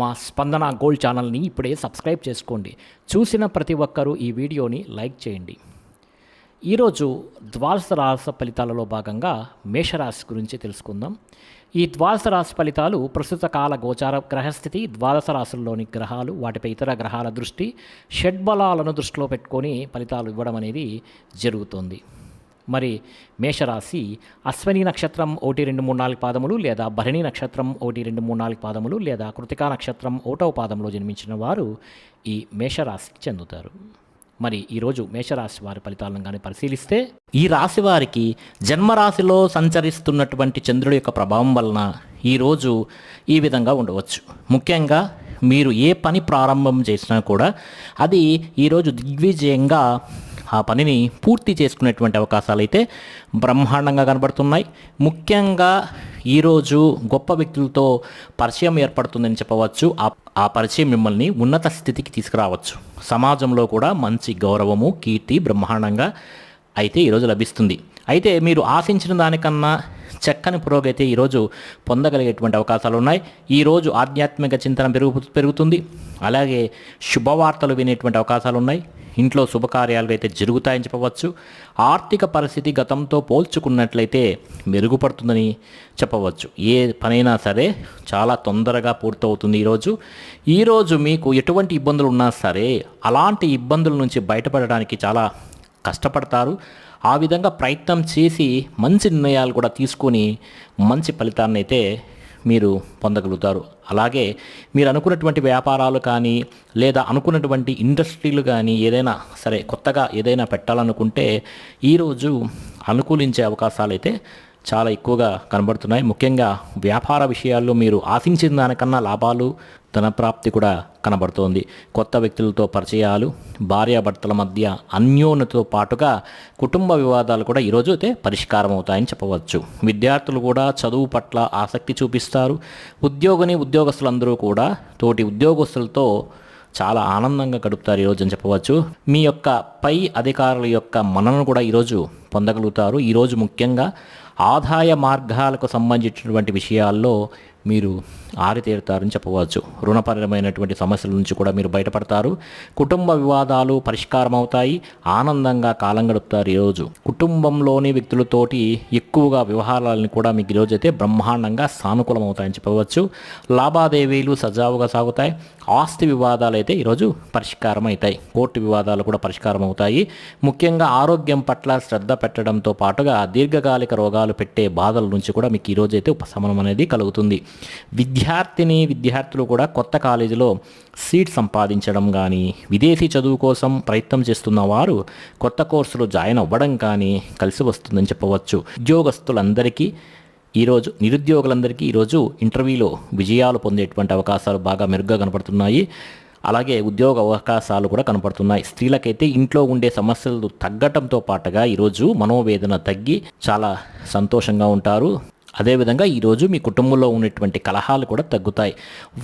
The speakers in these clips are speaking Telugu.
మా స్పందన గోల్డ్ ఛానల్ని ఇప్పుడే సబ్స్క్రైబ్ చేసుకోండి. చూసిన ప్రతి ఒక్కరూ ఈ వీడియోని లైక్ చేయండి. ఈరోజు ద్వాదశ రాశి ఫలితాలలో భాగంగా మేషరాశి గురించి తెలుసుకుందాం. ఈ ద్వాదశ రాశి ఫలితాలు ప్రస్తుత కాల గోచార గ్రహస్థితి, ద్వాదశ రాశుల్లోని గ్రహాలు, వాటిపై ఇతర గ్రహాల దృష్టి, షడ్బలాలను దృష్టిలో పెట్టుకొని ఫలితాలు ఇవ్వడం అనేది జరుగుతుంది. మరి మేషరాశి అశ్వని నక్షత్రం 1, 2, 3, 4 పాదములు లేదా భరణి నక్షత్రం 1, 2, 3, 4 పాదములు లేదా కృతికా నక్షత్రం 1వ పాదంలో జన్మించిన వారు ఈ మేషరాశికి చెందుతారు. మరి ఈరోజు మేషరాశి వారి ఫలితాలను కానీ పరిశీలిస్తే, ఈ రాశి వారికి జన్మరాశిలో సంచరిస్తున్నటువంటి చంద్రుడి యొక్క ప్రభావం వలన ఈరోజు ఈ విధంగా ఉండవచ్చు. ముఖ్యంగా మీరు ఏ పని ప్రారంభం చేసినా కూడా అది ఈరోజు దిగ్విజయంగా ఆ పనిని పూర్తి చేసుకునేటువంటి అవకాశాలు అయితే బ్రహ్మాండంగా కనబడుతున్నాయి. ముఖ్యంగా ఈరోజు గొప్ప వ్యక్తులతో పరిచయం ఏర్పడుతుందని చెప్పవచ్చు. ఆ పరిచయం మిమ్మల్ని ఉన్నత స్థితికి తీసుకురావచ్చు. సమాజంలో కూడా మంచి గౌరవము, కీర్తి బ్రహ్మాండంగా అయితే ఈరోజు లభిస్తుంది. అయితే మీరు ఆశించిన దానికన్నా చక్కని పురోగతి ఈరోజు పొందగలిగేటువంటి అవకాశాలు ఉన్నాయి. ఈరోజు ఆధ్యాత్మిక చింతన పెరుగుతుంది. అలాగే శుభవార్తలు వినేటువంటి అవకాశాలు ఉన్నాయి. ఇంట్లో శుభకార్యాలు అయితే జరుగుతాయని చెప్పవచ్చు. ఆర్థిక పరిస్థితి గతంతో పోల్చుకున్నట్లయితే మెరుగుపడుతుందని చెప్పవచ్చు. ఏ పనైనా సరే చాలా తొందరగా పూర్తవుతుంది. ఈరోజు మీకు ఎటువంటి ఇబ్బందులు ఉన్నా సరే అలాంటి ఇబ్బందుల నుంచి బయటపడడానికి చాలా కష్టపడతారు. ఆ విధంగా ప్రయత్నం చేసి మంచి నిర్ణయాలు కూడా తీసుకొని మంచి ఫలితాన్ని అయితే మీరు పొందగలుగుతారు. అలాగే మీరు అనుకున్నటువంటి వ్యాపారాలు కానీ లేదా అనుకున్నటువంటి ఇండస్ట్రీలు కానీ ఏదైనా సరే కొత్తగా ఏదైనా పెట్టాలనుకుంటే ఈరోజు అనుకూలించే అవకాశాలు అయితే చాలా ఎక్కువగా కనబడుతున్నాయి. ముఖ్యంగా వ్యాపార విషయాల్లో మీరు ఆశించిన దానికన్నా లాభాలు, ధనప్రాప్తి కూడా కనబడుతోంది. కొత్త వ్యక్తులతో పరిచయాలు, భార్యాభర్తల మధ్య అన్యోన్యతతో పాటుగా కుటుంబ వివాదాలు కూడా ఈరోజు అయితే పరిష్కారం అవుతాయని చెప్పవచ్చు. విద్యార్థులు కూడా చదువు పట్ల ఆసక్తి చూపిస్తారు. ఉద్యోగస్తులందరూ కూడా తోటి ఉద్యోగస్తులతో చాలా ఆనందంగా గడుపుతారు ఈరోజు అని చెప్పవచ్చు. మీ యొక్క పై అధికారుల యొక్క మన్ననను కూడా ఈరోజు పొందగలుగుతారు. ఈరోజు ముఖ్యంగా ఆదాయ మార్గాలకు సంబంధించినటువంటి విషయాల్లో మీరు ఆరితేరుతారని చెప్పవచ్చు. రుణపరమైనటువంటి సమస్యల నుంచి కూడా మీరు బయటపడతారు. కుటుంబ వివాదాలు పరిష్కారం అవుతాయి. ఆనందంగా కాలం గడుపుతారు. ఈరోజు కుటుంబంలోని వ్యక్తులతోటి ఎక్కువగా వ్యవహారాలను కూడా మీకు ఈరోజు అయితే బ్రహ్మాండంగా సానుకూలం అవుతాయని చెప్పవచ్చు. లావాదేవీలు సజావుగా సాగుతాయి. ఆస్తి వివాదాలు అయితే ఈరోజు పరిష్కారం అవుతాయి. కోర్టు వివాదాలు కూడా పరిష్కారం అవుతాయి. ముఖ్యంగా ఆరోగ్యం పట్ల శ్రద్ధ పెట్టడంతో పాటుగా దీర్ఘకాలిక రోగాలు పెట్టే బాధల నుంచి కూడా మీకు ఈరోజు అయితే ఉపశమనం అనేది కలుగుతుంది. విద్యార్థులు కూడా కొత్త కాలేజీలో సీట్ సంపాదించడం కానీ, విదేశీ చదువు కోసం ప్రయత్నం చేస్తున్న వారు కొత్త కోర్సులో జాయిన్ అవ్వడం కానీ కలిసి వస్తుందని చెప్పవచ్చు. నిరుద్యోగులందరికీ ఈరోజు ఇంటర్వ్యూలో విజయాలు పొందేటువంటి అవకాశాలు బాగా మెరుగ్గా కనపడుతున్నాయి. అలాగే ఉద్యోగ అవకాశాలు కూడా కనపడుతున్నాయి. స్త్రీలకైతే ఇంట్లో ఉండే సమస్యలు తగ్గటంతో పాటుగా ఈరోజు మనోవేదన తగ్గి చాలా సంతోషంగా ఉంటారు. అదేవిధంగా ఈరోజు మీ కుటుంబంలో ఉన్నటువంటి కలహాలు కూడా తగ్గుతాయి.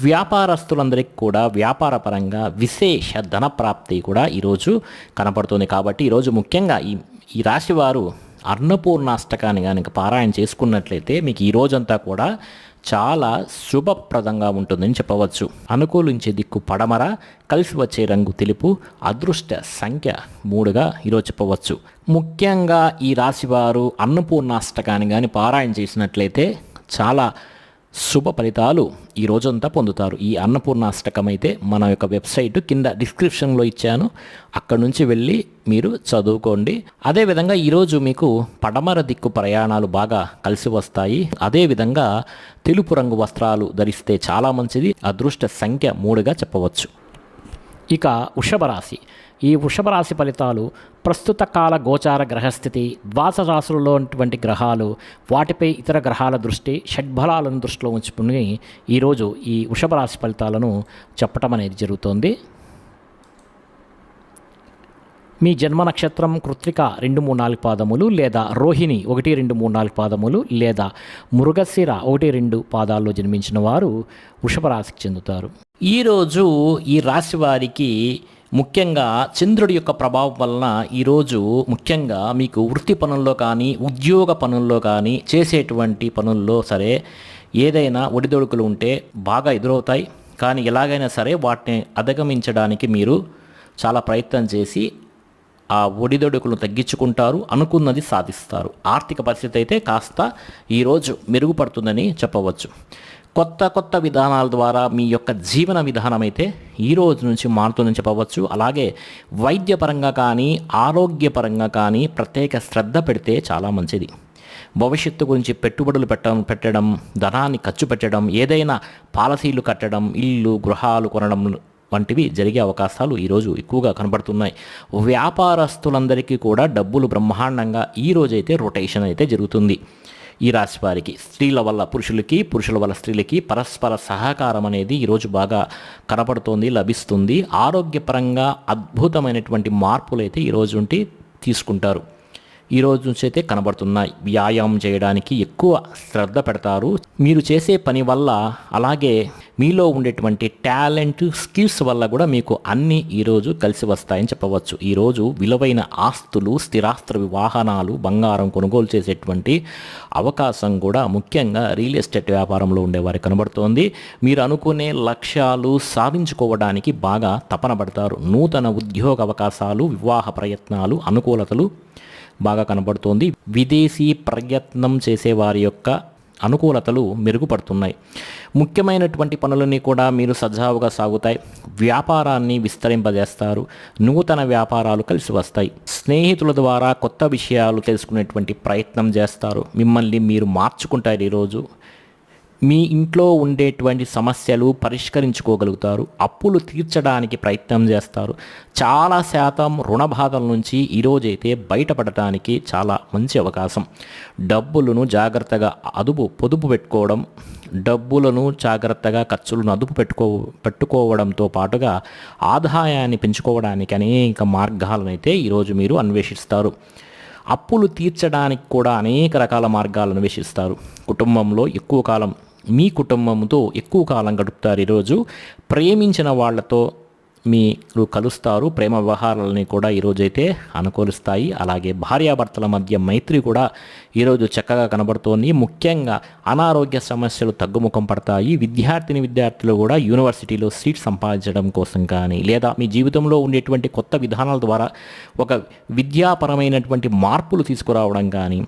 వ్యాపారస్తులందరికీ కూడా వ్యాపారపరంగా విశేష ధన ప్రాప్తి కూడా ఈరోజు కనపడుతుంది. కాబట్టి ఈరోజు ముఖ్యంగా ఈ రాశి వారు అన్నపూర్ణాష్టకాన్ని కనుక పారాయణ చేసుకున్నట్లయితే మీకు ఈ రోజంతా కూడా చాలా శుభప్రదంగా ఉంటుందని చెప్పవచ్చు. అనుకూలించే దిక్కు పడమర, కలిసి వచ్చే రంగు తెలుపు, అదృష్ట సంఖ్య 3గా ఈరోజు చెప్పవచ్చు. ముఖ్యంగా ఈ రాశివారు అన్నపూర్ణాష్టకాన్ని కానీ పారాయణ చేసినట్లయితే చాలా శుభ ఫలితాలు ఈ రోజంతా పొందుతారు. ఈ అన్నపూర్ణాష్టకం అయితే మన యొక్క వెబ్సైట్ కింద డిస్క్రిప్షన్లో ఇచ్చాను, అక్కడ నుంచి వెళ్ళి మీరు చదువుకోండి. అదేవిధంగా ఈరోజు మీకు పడమర దిక్కు ప్రయాణాలు బాగా కలిసి వస్తాయి. అదేవిధంగా తెలుపు రంగు వస్త్రాలు ధరిస్తే చాలా మంచిది. అదృష్ట సంఖ్య 3గా చెప్పవచ్చు. ఇక వృషభ రాశి. ఈ వృషభ రాశి ఫలితాలు ప్రస్తుత కాల గోచార గ్రహస్థితి, ద్వాదశ రాశులలో ఉన్నటువంటి గ్రహాలు, వాటిపై ఇతర గ్రహాల దృష్టి, షడ్బలాలను దృష్టిలో ఉంచుకుని ఈరోజు ఈ వృషభ రాశి ఫలితాలను చెప్పటం అనేది జరుగుతోంది. మీ జన్మ నక్షత్రం కృత్తిక 2, 3, 4 పాదములు లేదా రోహిణి 1, 2, 3, 4 పాదములు లేదా మృగశిర 1, 2 పాదాల్లో జన్మించిన వారు వృషభ రాశికి చెందుతారు. ఈరోజు ఈ రాశి వారికి ముఖ్యంగా చంద్రుడి యొక్క ప్రభావం వలన ఈరోజు ముఖ్యంగా మీకు వృత్తి పనుల్లో కానీ, ఉద్యోగ పనుల్లో కానీ, చేసేటువంటి పనుల్లో సరే ఏదైనా ఒడిదొడుకులు ఉంటే బాగా ఎదురవుతాయి. కానీ ఎలాగైనా సరే వాటిని అధిగమించడానికి మీరు చాలా ప్రయత్నం చేసి ఆ ఒడిదొడుకులను తగ్గించుకుంటారు, అనుకున్నది సాధిస్తారు. ఆర్థిక పరిస్థితి అయితే కాస్త ఈరోజు మెరుగుపడుతుందని చెప్పవచ్చు. కొత్త కొత్త విధానాల ద్వారా మీ యొక్క జీవన విధానం అయితే ఈ రోజు నుంచి మారుతుందని చెప్పవచ్చు. అలాగే వైద్యపరంగా కానీ ఆరోగ్యపరంగా కానీ ప్రత్యేక శ్రద్ధ పెడితే చాలా మంచిది. భవిష్యత్తు గురించి పెట్టుబడులు పెట్టడం, ధనాన్ని ఖర్చు పెట్టడం, ఏదైనా పాలసీలు కట్టడం, ఇల్లు గృహాలు కొనడం వంటివి జరిగే అవకాశాలు ఈరోజు ఎక్కువగా కనబడుతున్నాయి. వ్యాపారస్తులందరికీ కూడా డబ్బులు బ్రహ్మాండంగా ఈరోజైతే రొటేషన్ అయితే జరుగుతుంది. ఈ రాశి వారికి స్త్రీల వల్ల పురుషులకి, పురుషుల వల్ల స్త్రీలకి పరస్పర సహకారం అనేది ఈరోజు బాగా కనపడుతోంది, లభిస్తుంది. ఆరోగ్యపరంగా అద్భుతమైనటువంటి మార్పులు అయితే ఈరోజు ఉండి తీసుకుంటారు. ఈ రోజు నుంచి అయితే కనబడుతున్నాయి. వ్యాయామం చేయడానికి ఎక్కువ శ్రద్ధ పెడతారు. మీరు చేసే పని వల్ల, అలాగే మీలో ఉండేటువంటి టాలెంట్, స్కిల్స్ వల్ల కూడా మీకు అన్నీ ఈరోజు కలిసి వస్తాయని చెప్పవచ్చు. ఈరోజు విలువైన ఆస్తులు, స్థిరాస్తి వాహనాలు, బంగారం కొనుగోలు చేసేటువంటి అవకాశం కూడా ముఖ్యంగా రియల్ ఎస్టేట్ వ్యాపారంలో ఉండేవారికి కనబడుతోంది. మీరు అనుకునే లక్ష్యాలు సాధించుకోవడానికి బాగా తపన పడతారు. నూతన ఉద్యోగ అవకాశాలు, వివాహ ప్రయత్నాలు, అనుకూలతలు బాగా కనబడుతోంది. విదేశీ ప్రయత్నం చేసేవారి యొక్క అనుకూలతలు మెరుగుపడుతున్నాయి. ముఖ్యమైనటువంటి పనులన్నీ కూడా మీరు సజావుగా సాగుతాయి. వ్యాపారాన్ని విస్తరింపజేస్తారు. నూతన వ్యాపారాలు కలిసి వస్తాయి. స్నేహితుల ద్వారా కొత్త విషయాలు తెలుసుకునేటువంటి ప్రయత్నం చేస్తారు. మిమ్మల్ని మీరు మార్చుకుంటారు. ఈరోజు మీ ఇంట్లో ఉండేటువంటి సమస్యలు పరిష్కరించుకోగలుగుతారు. అప్పులు తీర్చడానికి ప్రయత్నం చేస్తారు. చాలా శాతం రుణ బాధల నుంచి ఈరోజైతే బయటపడటానికి చాలా మంచి అవకాశం. డబ్బులను జాగ్రత్తగా పొదుపు పెట్టుకోవడం, డబ్బులను జాగ్రత్తగా ఖర్చులను పెట్టుకోవడంతో పాటుగా ఆదాయాన్ని పెంచుకోవడానికి అనేక మార్గాలను అయితే ఈరోజు మీరు అన్వేషిస్తారు. అప్పులు తీర్చడానికి కూడా అనేక రకాల మార్గాలను అన్వేషిస్తారు. కుటుంబంలో ఎక్కువ కాలం, మీ కుటుంబంతో ఎక్కువ కాలం గడుపుతారు. ఈరోజు ప్రేమించిన వాళ్ళతో మీరు కలుస్తారు. ప్రేమ వ్యవహారాలని కూడా ఈరోజైతే అనుకూలిస్తాయి. అలాగే భార్యాభర్తల మధ్య మైత్రి కూడా ఈరోజు చక్కగా కనబడుతోంది. ముఖ్యంగా అనారోగ్య సమస్యలు తగ్గుముఖం పడతాయి. విద్యార్థులు కూడా యూనివర్సిటీలో సీట్ సంపాదించడం కోసం కానీ, లేదా మీ జీవితంలో ఉండేటువంటి కొత్త విధానాల ద్వారా ఒక విద్యాపరమైనటువంటి మార్పులు తీసుకురావడం కానీ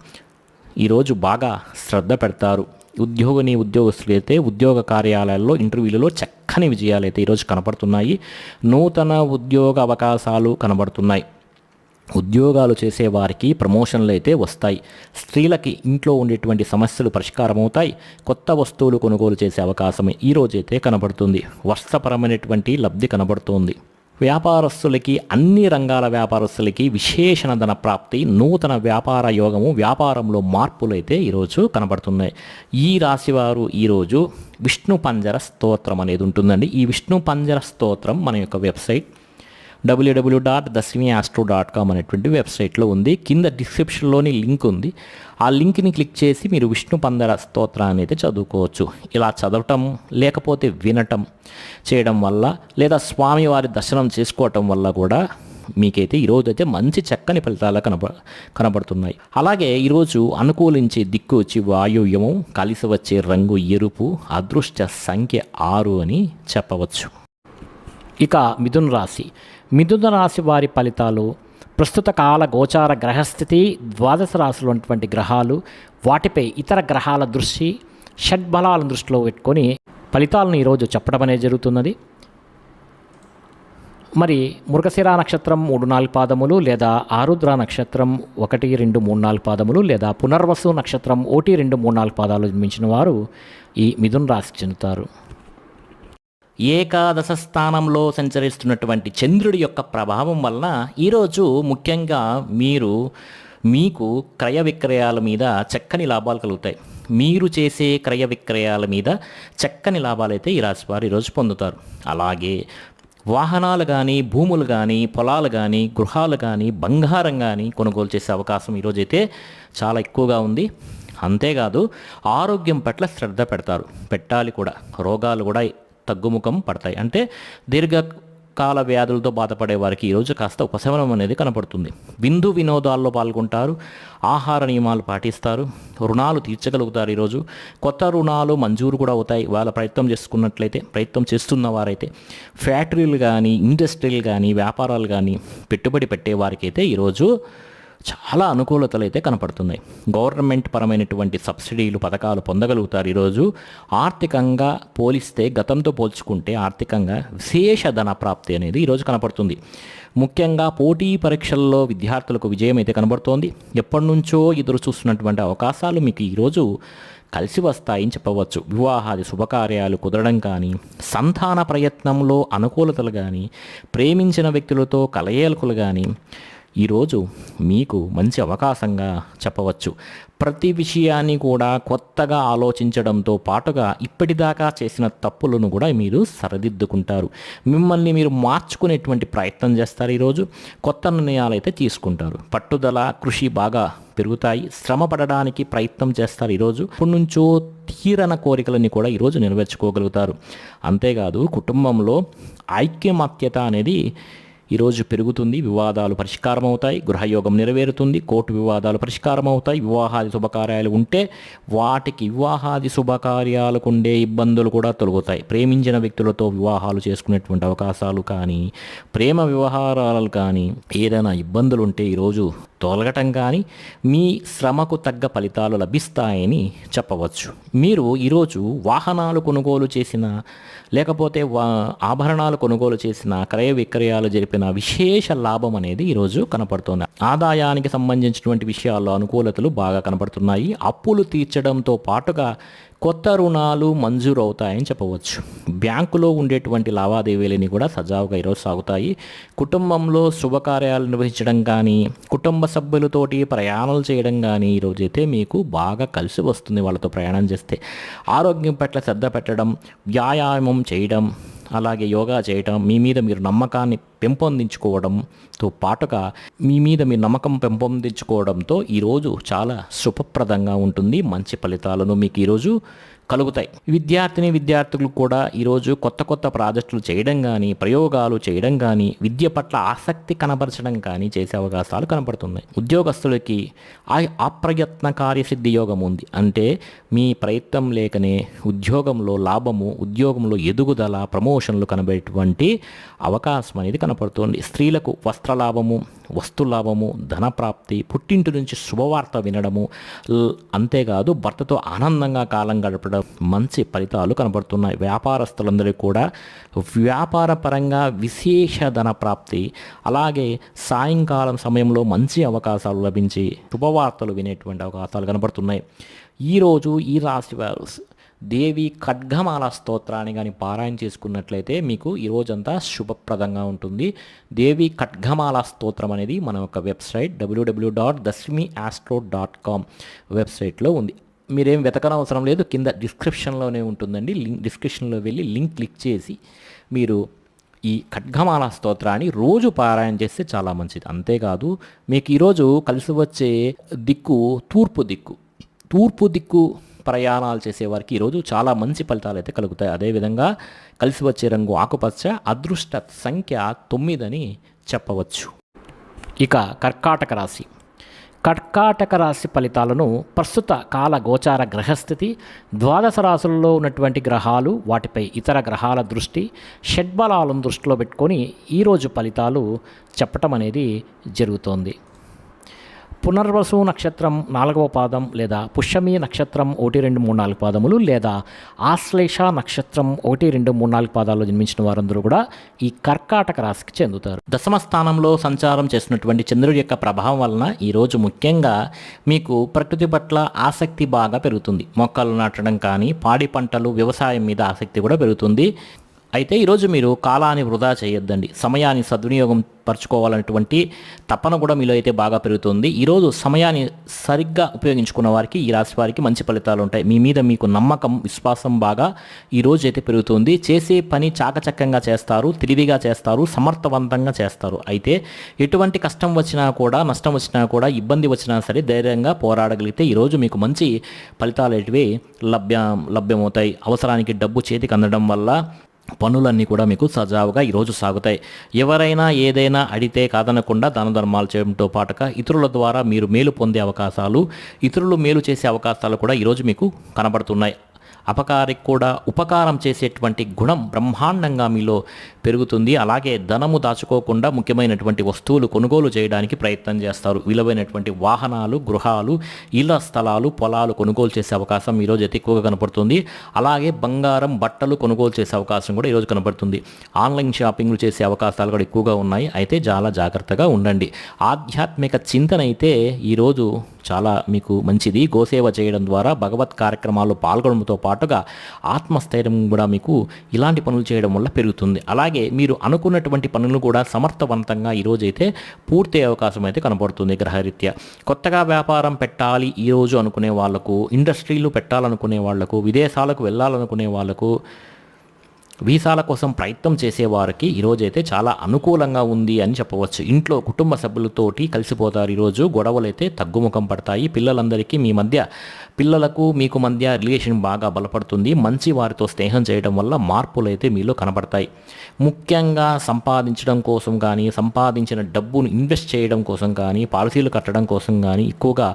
ఈరోజు బాగా శ్రద్ధ పెడతారు. ఉద్యోగస్తులు అయితే ఉద్యోగ కార్యాలయాల్లో ఇంటర్వ్యూలలో చక్కని విజయాలు అయితే ఈరోజు కనపడుతున్నాయి. నూతన ఉద్యోగ అవకాశాలు కనబడుతున్నాయి. ఉద్యోగాలు చేసేవారికి ప్రమోషన్లు అయితే వస్తాయి. స్త్రీలకి ఇంట్లో ఉండేటువంటి సమస్యలు పరిష్కారం అవుతాయి. కొత్త వస్తువులు కొనుగోలు చేసే అవకాశం ఈరోజైతే కనబడుతుంది. వస్త్రపరమైనటువంటి లబ్ధి కనబడుతోంది. వ్యాపారస్తులకి, అన్ని రంగాల వ్యాపారస్తులకి విశేషణ ధన ప్రాప్తి, నూతన వ్యాపార యోగము, వ్యాపారంలో మార్పులు అయితే ఈరోజు కనబడుతున్నాయి. ఈ రాశివారు ఈరోజు విష్ణు పంజర స్తోత్రం అనేది ఉంటుందండి. ఈ విష్ణు పంజర స్తోత్రం మన యొక్క వెబ్సైట్ www.daswiniastro.com అనేటువంటి వెబ్సైట్లో ఉంది. కింద డిస్క్రిప్షన్లోని లింక్ ఉంది. ఆ లింక్ని క్లిక్ చేసి మీరు విష్ణు పంజర స్తోత్రాన్ని అయితే చదువుకోవచ్చు. ఇలా చదవటం, లేకపోతే వినటం చేయడం వల్ల, లేదా స్వామివారి దర్శనం చేసుకోవటం వల్ల కూడా మీకైతే ఈరోజు అయితే మంచి చక్కని ఫలితాలు కనబడుతున్నాయి. అలాగే ఈరోజు అనుకూలించే దిక్కు వచ్చి వాయువ్యము, కలిసి వచ్చే రంగు ఎరుపు, అదృష్ట సంఖ్య 6 అని చెప్పవచ్చు. ఇక మిథున రాశి వారి ఫలితాలు. ప్రస్తుత కాల గోచార గ్రహస్థితి, ద్వాదశ రాశులు ఉన్నటువంటి గ్రహాలు, వాటిపై ఇతర గ్రహాల దృష్టి, షడ్బలాలను దృష్టిలో పెట్టుకొని ఫలితాలను ఈరోజు చెప్పడం అనేది జరుగుతున్నది. మరి మృగశిర నక్షత్రం 3-4 పాదములు, లేదా ఆరుద్ర నక్షత్రం 1, 2, 3, 4 పాదములు, లేదా పునర్వసు నక్షత్రం 1, 2, 3, 4 పాదాలు జన్మించిన వారు ఈ మిథున రాశికి చెందుతారు. ఏకాదశ స్థానంలో సంచరిస్తున్నటువంటి చంద్రుడి యొక్క ప్రభావం వలన ఈరోజు ముఖ్యంగా మీకు క్రయ విక్రయాల మీద చక్కని లాభాలు కలుగుతాయి. మీరు చేసే క్రయ విక్రయాల మీద చక్కని లాభాలైతే ఈ రాశి వారు ఈరోజు పొందుతారు. అలాగే వాహనాలు కానీ, భూములు కానీ, పొలాలు కానీ, గృహాలు కానీ, బంగారం కానీ కొనుగోలు చేసే అవకాశం ఈరోజైతే చాలా ఎక్కువగా ఉంది. అంతేకాదు ఆరోగ్యం పట్ల శ్రద్ధ పెట్టాలి కూడా. రోగాలు కూడా తగ్గుముఖం పడతాయి. అంటే దీర్ఘకాల వ్యాధులతో బాధపడే వారికి ఈరోజు కాస్త ఉపశమనం అనేది కనపడుతుంది. విందు వినోదాల్లో పాల్గొంటారు, ఆహార నియమాలు పాటిస్తారు, రుణాలు తీర్చగలుగుతారు. ఈరోజు కొత్త రుణాలు మంజూరు కూడా అవుతాయి వాళ్ళ ప్రయత్నం చేస్తున్న వారైతే. ఫ్యాక్టరీలు కానీ, ఇండస్ట్రీలు కానీ, వ్యాపారాలు కానీ పెట్టుబడి పెట్టే వారికైతే ఈరోజు చాలా అనుకూలతలు అయితే కనపడుతున్నాయి. గవర్నమెంట్ పరమైనటువంటి సబ్సిడీలు, పథకాలు పొందగలుగుతారు. ఈరోజు ఆర్థికంగా పోలిస్తే, గతంతో పోల్చుకుంటే ఆర్థికంగా విశేష ధన ప్రాప్తి అనేది ఈరోజు కనపడుతుంది. ముఖ్యంగా పోటీ పరీక్షల్లో విద్యార్థులకు విజయం అయితే కనబడుతోంది. ఎప్పటి నుంచో ఎదురు చూస్తున్నటువంటి అవకాశాలు మీకు ఈరోజు కలిసి వస్తాయని చెప్పవచ్చు. వివాహాది శుభకార్యాలు కుదరడం కానీ, సంతాన ప్రయత్నంలో అనుకూలతలు కానీ, ప్రేమించిన వ్యక్తులతో కలయికలు కానీ ఈరోజు మీకు మంచి అవకాశంగా చెప్పవచ్చు. ప్రతి విషయాన్ని కూడా కొత్తగా ఆలోచించడంతో పాటుగా ఇప్పటిదాకా చేసిన తప్పులను కూడా మీరు సరిదిద్దుకుంటారు. మిమ్మల్ని మీరు మార్చుకునేటువంటి ప్రయత్నం చేస్తారు. ఈరోజు కొత్త నిర్ణయాలు అయితే తీసుకుంటారు. పట్టుదల, కృషి బాగా పెరుగుతాయి. శ్రమ పడడానికి ప్రయత్నం చేస్తారు. ఈరోజు ఇప్పటి నుంచో తీరన కోరికలని కూడా ఈరోజు నెరవేర్చుకోగలుగుతారు. అంతేకాదు కుటుంబంలో ఐక్యమత్యత అనేది ఈరోజు పెరుగుతుంది. వివాదాలు పరిష్కారం అవుతాయి. గృహయోగం నెరవేరుతుంది. కోర్టు వివాదాలు పరిష్కారం అవుతాయి. వివాహాది శుభకార్యాలు ఉంటే వాటికి వివాహాది శుభకార్యాలకు ఉండే ఇబ్బందులు కూడా తొలగుతాయి. ప్రేమించిన వ్యక్తులతో వివాహాలు చేసుకునేటువంటి అవకాశాలు కానీ, ప్రేమ వ్యవహారాలు కానీ ఏదైనా ఇబ్బందులు ఉంటే ఈరోజు తొలగటం కానీ, మీ శ్రమకు తగ్గ ఫలితాలు లభిస్తాయని చెప్పవచ్చు. మీరు ఈరోజు వాహనాలు కొనుగోలు చేసిన, లేకపోతే ఆభరణాలు కొనుగోలు చేసిన, క్రయ విక్రయాలు జరిపిన విశేష లాభం అనేది ఈరోజు కనపడుతుంది. ఆదాయానికి సంబంధించినటువంటి విషయాల్లో అనుకూలతలు బాగా కనపడుతున్నాయి. అప్పులు తీర్చడంతో పాటుగా కొత్త రుణాలు మంజూరు అవుతాయని చెప్పవచ్చు. బ్యాంకులో ఉండేటువంటి లావాదేవీలని కూడా సజావుగా ఈరోజు సాగుతాయి. కుటుంబంలో శుభకార్యాలు నిర్వహించడం కానీ, కుటుంబ సభ్యులతోటి ప్రయాణాలు చేయడం కానీ ఈరోజైతే మీకు బాగా కలిసి వస్తుంది. వాళ్ళతో ప్రయాణం చేస్తే ఆరోగ్యం పట్ల శ్రద్ధ పెట్టడం, వ్యాయామం చేయడం, అలాగే యోగా చేయటం, మీ మీద మీరు నమ్మకాన్ని పెంపొందించుకోవడంతో పాటుగా మీ మీద మీ నమ్మకం పెంపొందించుకోవడంతో ఈరోజు చాలా శుభప్రదంగా ఉంటుంది. మంచి ఫలితాలను మీకు ఈరోజు కలుగుతాయి. విద్యార్థులు కూడా ఈరోజు కొత్త కొత్త ప్రాజెక్టులు చేయడం కానీ, ప్రయోగాలు చేయడం కానీ, విద్య పట్ల ఆసక్తి కనబరచడం కానీ చేసే అవకాశాలు కనపడుతున్నాయి. ఉద్యోగస్తులకి అప్రయత్న కార్యసిద్ధి యోగం ఉంది. అంటే మీ ప్రయత్నం లేకనే ఉద్యోగంలో లాభము, ఉద్యోగంలో ఎదుగుదల, ప్రమోషన్లు కనబడేటువంటి అవకాశం అనేది కనపడుతుంది. స్త్రీలకు వస్త్రలాభము, వస్తులాభము, ధనప్రాప్తి, పుట్టింటి నుంచి శుభవార్త వినడము, అంతేకాదు భర్తతో ఆనందంగా కాలం గడపడం, మంచి ఫలితాలు కనబడుతున్నాయి. వ్యాపారస్తులందరికీ కూడా వ్యాపార పరంగా విశేష ధన ప్రాప్తి, అలాగే సాయంకాలం సమయంలో మంచి అవకాశాలు లభించి శుభవార్తలు వినేటువంటి అవకాశాలు కనబడుతున్నాయి. ఈరోజు ఈ రాశి వారు దేవి ఖడ్గమాల స్తోత్రాన్ని కానీ పారాయణ చేసుకున్నట్లయితే మీకు ఈరోజంతా శుభప్రదంగా ఉంటుంది. దేవి ఖడ్గమాల స్తోత్రం అనేది మన యొక్క వెబ్సైట్ www.dasmiastro.com వెబ్సైట్లో ఉంది. మీరేం వెతకనవసరం లేదు, కింద డిస్క్రిప్షన్లోనే ఉంటుందండి. డిస్క్రిప్షన్లో వెళ్ళి లింక్ క్లిక్ చేసి మీరు ఈ ఖడ్గమాల స్తోత్రాన్ని రోజు పారాయణ చేస్తే చాలా మంచిది. అంతేకాదు మీకు ఈరోజు కలిసి వచ్చే దిక్కు తూర్పు దిక్కు ప్రయాణాలు చేసేవారికి ఈరోజు చాలా మంచి ఫలితాలు అయితే కలుగుతాయి. అదేవిధంగా కలిసి వచ్చే రంగు ఆకుపచ్చ, అదృష్ట సంఖ్య 9 అని చెప్పవచ్చు. ఇక కర్కాటక రాశి ఫలితాలను ప్రస్తుత కాల గోచార గ్రహస్థితి, ద్వాదశ రాశుల్లో ఉన్నటువంటి గ్రహాలు, వాటిపై ఇతర గ్రహాల దృష్టి, షడ్బలాలను దృష్టిలో పెట్టుకొని ఈరోజు ఫలితాలు చెప్పటం అనేది జరుగుతోంది. పునర్వసు నక్షత్రం 4వ పాదం లేదా పుష్యమి నక్షత్రం 1, 2, 3, 4 పాదములు లేదా ఆశ్లేష నక్షత్రం 1, 2, 3, 4 పాదాల్లో జన్మించిన వారందరూ కూడా ఈ కర్కాటక రాశికి చెందుతారు. దశమ స్థానంలో సంచారం చేసినటువంటి చంద్రుడి యొక్క ప్రభావం వలన ఈరోజు ముఖ్యంగా మీకు ప్రకృతి పట్ల ఆసక్తి బాగా పెరుగుతుంది. మొక్కలు నాటడం కానీ, పాడి పంటలు, వ్యవసాయం మీద ఆసక్తి కూడా పెరుగుతుంది. అయితే ఈరోజు మీరు కాలాన్ని వృధా చేయొద్దండి. సమయాన్ని సద్వినియోగం పరచుకోవాలనేటువంటి తపన కూడా మీలో అయితే బాగా పెరుగుతుంది. ఈరోజు సమయాన్ని సరిగ్గా ఉపయోగించుకున్న వారికి, ఈ రాశి వారికి మంచి ఫలితాలు ఉంటాయి. మీ మీద మీకు నమ్మకం, విశ్వాసం బాగా ఈరోజు అయితే పెరుగుతుంది. చేసే పని చాకచక్యంగా చేస్తారు, తెలివిగా చేస్తారు, సమర్థవంతంగా చేస్తారు. అయితే ఎటువంటి కష్టం వచ్చినా కూడా, నష్టం వచ్చినా కూడా, ఇబ్బంది వచ్చినా సరే ధైర్యంగా పోరాడగలిగితే ఈరోజు మీకు మంచి ఫలితాలు అనేటివి లభ్యమవుతాయి. అవసరానికి డబ్బు చేతికి అందడం వల్ల పనులన్నీ కూడా మీకు సజావుగా ఈరోజు సాగుతాయి. ఎవరైనా ఏదైనా అడిగితే కాదనకుండా దాన ధర్మాలు చేయడంతో పాటుగా ఇతరుల ద్వారా మీరు మేలు పొందే అవకాశాలు, ఇతరులు మేలు చేసే అవకాశాలు కూడా ఈరోజు మీకు కనబడుతున్నాయి. అపకారికి కూడా ఉపకారం చేసేటువంటి గుణం బ్రహ్మాండంగా మీలో పెరుగుతుంది. అలాగే ధనము దాచుకోకుండా ముఖ్యమైనటువంటి వస్తువులు కొనుగోలు చేయడానికి ప్రయత్నం చేస్తారు. విలువైనటువంటి వాహనాలు, గృహాలు, ఇళ్ల స్థలాలు, పొలాలు కొనుగోలు చేసే అవకాశం ఈరోజు అయితే ఎక్కువగా కనపడుతుంది. అలాగే బంగారం, బట్టలు కొనుగోలు చేసే అవకాశం కూడా ఈరోజు కనపడుతుంది. ఆన్లైన్ షాపింగ్లు చేసే అవకాశాలు కూడా ఎక్కువగా ఉన్నాయి. అయితే చాలా జాగ్రత్తగా ఉండండి. ఆధ్యాత్మిక చింతన అయితే ఈరోజు చాలా మీకు మంచిది. గోసేవ చేయడం ద్వారా భగవత్ కార్యక్రమాల్లో పాల్గొనడంతో పాటుగా ఆత్మస్థైర్యం కూడా మీకు ఇలాంటి పనులు చేయడం వల్ల పెరుగుతుంది. అలాగే మీరు అనుకున్నటువంటి పనులు కూడా సమర్థవంతంగా ఈరోజైతే పూర్తి అవకాశం అయితే కనబడుతుంది గ్రహరీత్యా. కొత్తగా వ్యాపారం పెట్టాలి ఈరోజు అనుకునే వాళ్లకు, ఇండస్ట్రీలు పెట్టాలనుకునే వాళ్లకు, విదేశాలకు వెళ్ళాలనుకునే వాళ్లకు, వీసాల కోసం ప్రయత్నం చేసేవారికి ఈరోజైతే చాలా అనుకూలంగా ఉంది అని చెప్పవచ్చు. ఇంట్లో కుటుంబ సభ్యులతోటి కలిసిపోతారు. ఈరోజు గొడవలు అయితే తగ్గుముఖం పడతాయి. పిల్లలందరికీ పిల్లలకు మీకు మధ్య రిలేషన్ బాగా బలపడుతుంది. మంచి వారితో స్నేహం చేయడం వల్ల మార్పులు అయితే మీలో కనబడతాయి. ముఖ్యంగా సంపాదించడం కోసం కానీ, సంపాదించిన డబ్బును ఇన్వెస్ట్ చేయడం కోసం కానీ, పాలసీలు కట్టడం కోసం కానీ ఎక్కువగా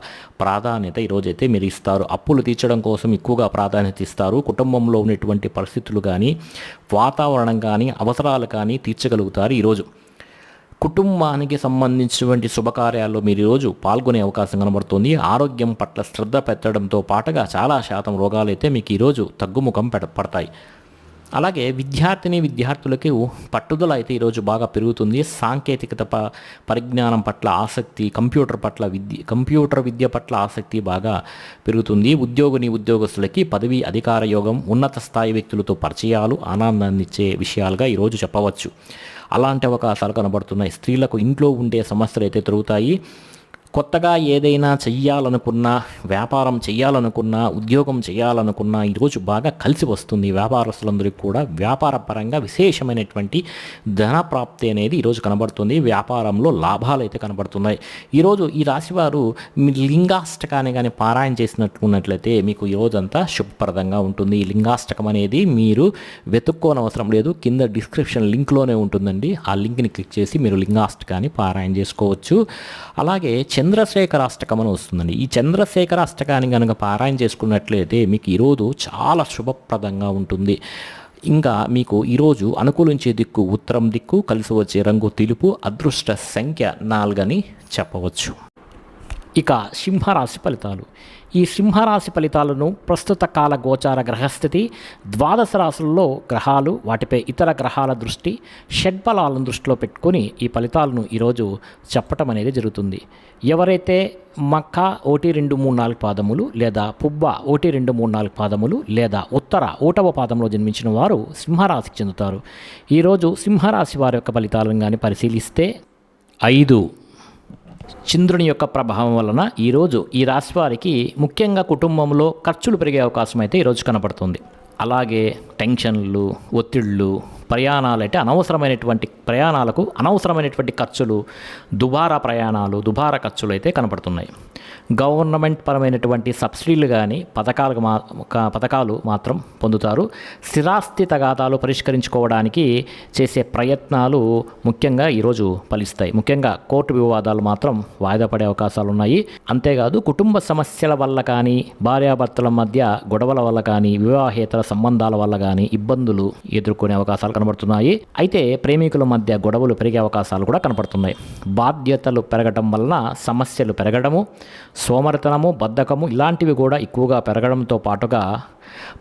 ప్రాధాన్యత ఈరోజైతే మీరు ఇస్తారు. అప్పులు తీర్చడం కోసం ఎక్కువగా ప్రాధాన్యత ఇస్తారు. కుటుంబంలో ఉన్నటువంటి పరిస్థితులు కానీ, వాతావరణం కానీ, అవసరాలు కానీ తీర్చగలుగుతారు. ఈరోజు కుటుంబానికి సంబంధించినటువంటి శుభకార్యాల్లో మీరు ఈరోజు పాల్గొనే అవకాశం కనబడుతుంది. ఆరోగ్యం పట్ల శ్రద్ధ పెట్టడంతో పాటుగా చాలా శాతం రోగాలు అయితే మీకు ఈరోజు తగ్గుముఖం పడతాయి. అలాగే విద్యార్థులకి పట్టుదల అయితే ఈరోజు బాగా పెరుగుతుంది. సాంకేతికత పరిజ్ఞానం పట్ల ఆసక్తి, కంప్యూటర్ విద్య పట్ల ఆసక్తి బాగా పెరుగుతుంది. ఉద్యోగస్తులకి పదవి, అధికార యోగం, ఉన్నత స్థాయి వ్యక్తులతో పరిచయాలు ఆనందాన్నిచ్చే విషయాలుగా ఈరోజు చెప్పవచ్చు. అలాంటి అవకాశాలు కనబడుతున్నాయి. స్త్రీలకు ఇంట్లో ఉండే సమస్యలు అయితే తిరుగుతాయి. కొత్తగా ఏదైనా చెయ్యాలనుకున్నా, వ్యాపారం చేయాలనుకున్నా, ఉద్యోగం చేయాలనుకున్నా ఈరోజు బాగా కలిసి వస్తుంది. వ్యాపారస్తులందరికీ కూడా వ్యాపార పరంగా విశేషమైనటువంటి ధన ప్రాప్తి అనేది ఈరోజు కనబడుతుంది. వ్యాపారంలో లాభాలు అయితే కనబడుతున్నాయి. ఈరోజు ఈ రాశివారు లింగాష్టకాన్ని కానీ పారాయణ చేసినట్లున్నట్లయితే మీకు ఈరోజంతా శుభప్రదంగా ఉంటుంది. ఈ లింగాష్టకం అనేది మీరు వెతుక్కోనవసరం లేదు. కింద డిస్క్రిప్షన్ లింక్లోనే ఉంటుందండి. ఆ లింక్ని క్లిక్ చేసి మీరు లింగాష్టకాన్ని పారాయణ చేసుకోవచ్చు. అలాగే చంద్రశేఖర అష్టకం అని వస్తుందండి. ఈ చంద్రశేఖర అష్టకాన్ని కనుక పారాయణ చేసుకున్నట్లయితే మీకు ఈరోజు చాలా శుభప్రదంగా ఉంటుంది. ఇంకా మీకు ఈరోజు అనుకూలించే దిక్కు ఉత్తరం దిక్కు, కలిసి వచ్చే రంగు తెలుపు, అదృష్ట సంఖ్య 4 అని చెప్పవచ్చు. ఇక సింహరాశి ఫలితాలు. ఈ సింహరాశి ఫలితాలను ప్రస్తుత కాల గోచార గ్రహస్థితి, ద్వాదశ రాశుల్లో గ్రహాలు, వాటిపై ఇతర గ్రహాల దృష్టి, షడ్బలాలను దృష్టిలో పెట్టుకొని ఈ ఫలితాలను ఈరోజు చెప్పటం అనేది జరుగుతుంది. ఎవరైతే మక్క 1, 2, 3, 4 పాదములు లేదా పుబ్బ 1, 2, 3, 4 పాదములు లేదా ఉత్తర 1వ పాదంలో జన్మించిన వారు సింహరాశికి చెందుతారు. ఈరోజు సింహరాశి వారి యొక్క ఫలితాలను కానీ పరిశీలిస్తే 5 చంద్రుని యొక్క ప్రభావం వలన ఈరోజు ఈ రాశి వారికి ముఖ్యంగా కుటుంబంలో ఖర్చులు పెరిగే అవకాశం అయితే ఈరోజు కనపడుతుంది. అలాగే టెన్షన్లు, ఒత్తిళ్ళు, ప్రయాణాలంటే అనవసరమైనటువంటి ప్రయాణాలకు అనవసరమైనటువంటి ఖర్చులు, దుబారా దుబారా ఖర్చులు అయితే కనపడుతున్నాయి. గవర్నమెంట్ పరమైనటువంటి సబ్సిడీలు కానీ పథకాలు మాత్రం పొందుతారు. స్థిరాస్తి తగాదాలు పరిష్కరించుకోవడానికి చేసే ప్రయత్నాలు ముఖ్యంగా ఈరోజు ఫలిస్తాయి. ముఖ్యంగా కోర్టు వివాదాలు మాత్రం వాయిదా పడే అవకాశాలు ఉన్నాయి. అంతేకాదు కుటుంబ సమస్యల వల్ల కానీ, భార్యాభర్తల మధ్య గొడవల వల్ల కానీ, వివాహేతర సంబంధాల వల్ల కానీ ఇబ్బందులు ఎదుర్కొనే అవకాశాలు కనబడుతున్నాయి. అయితే ప్రేమికుల మధ్య గొడవలు పెరిగే అవకాశాలు కూడా కనపడుతున్నాయి. బాధ్యతలు పెరగడం వలన సమస్యలు పెరగడము, సోమరితనము, బద్ధకము ఇలాంటివి కూడా ఎక్కువగా పెరగడంతో పాటుగా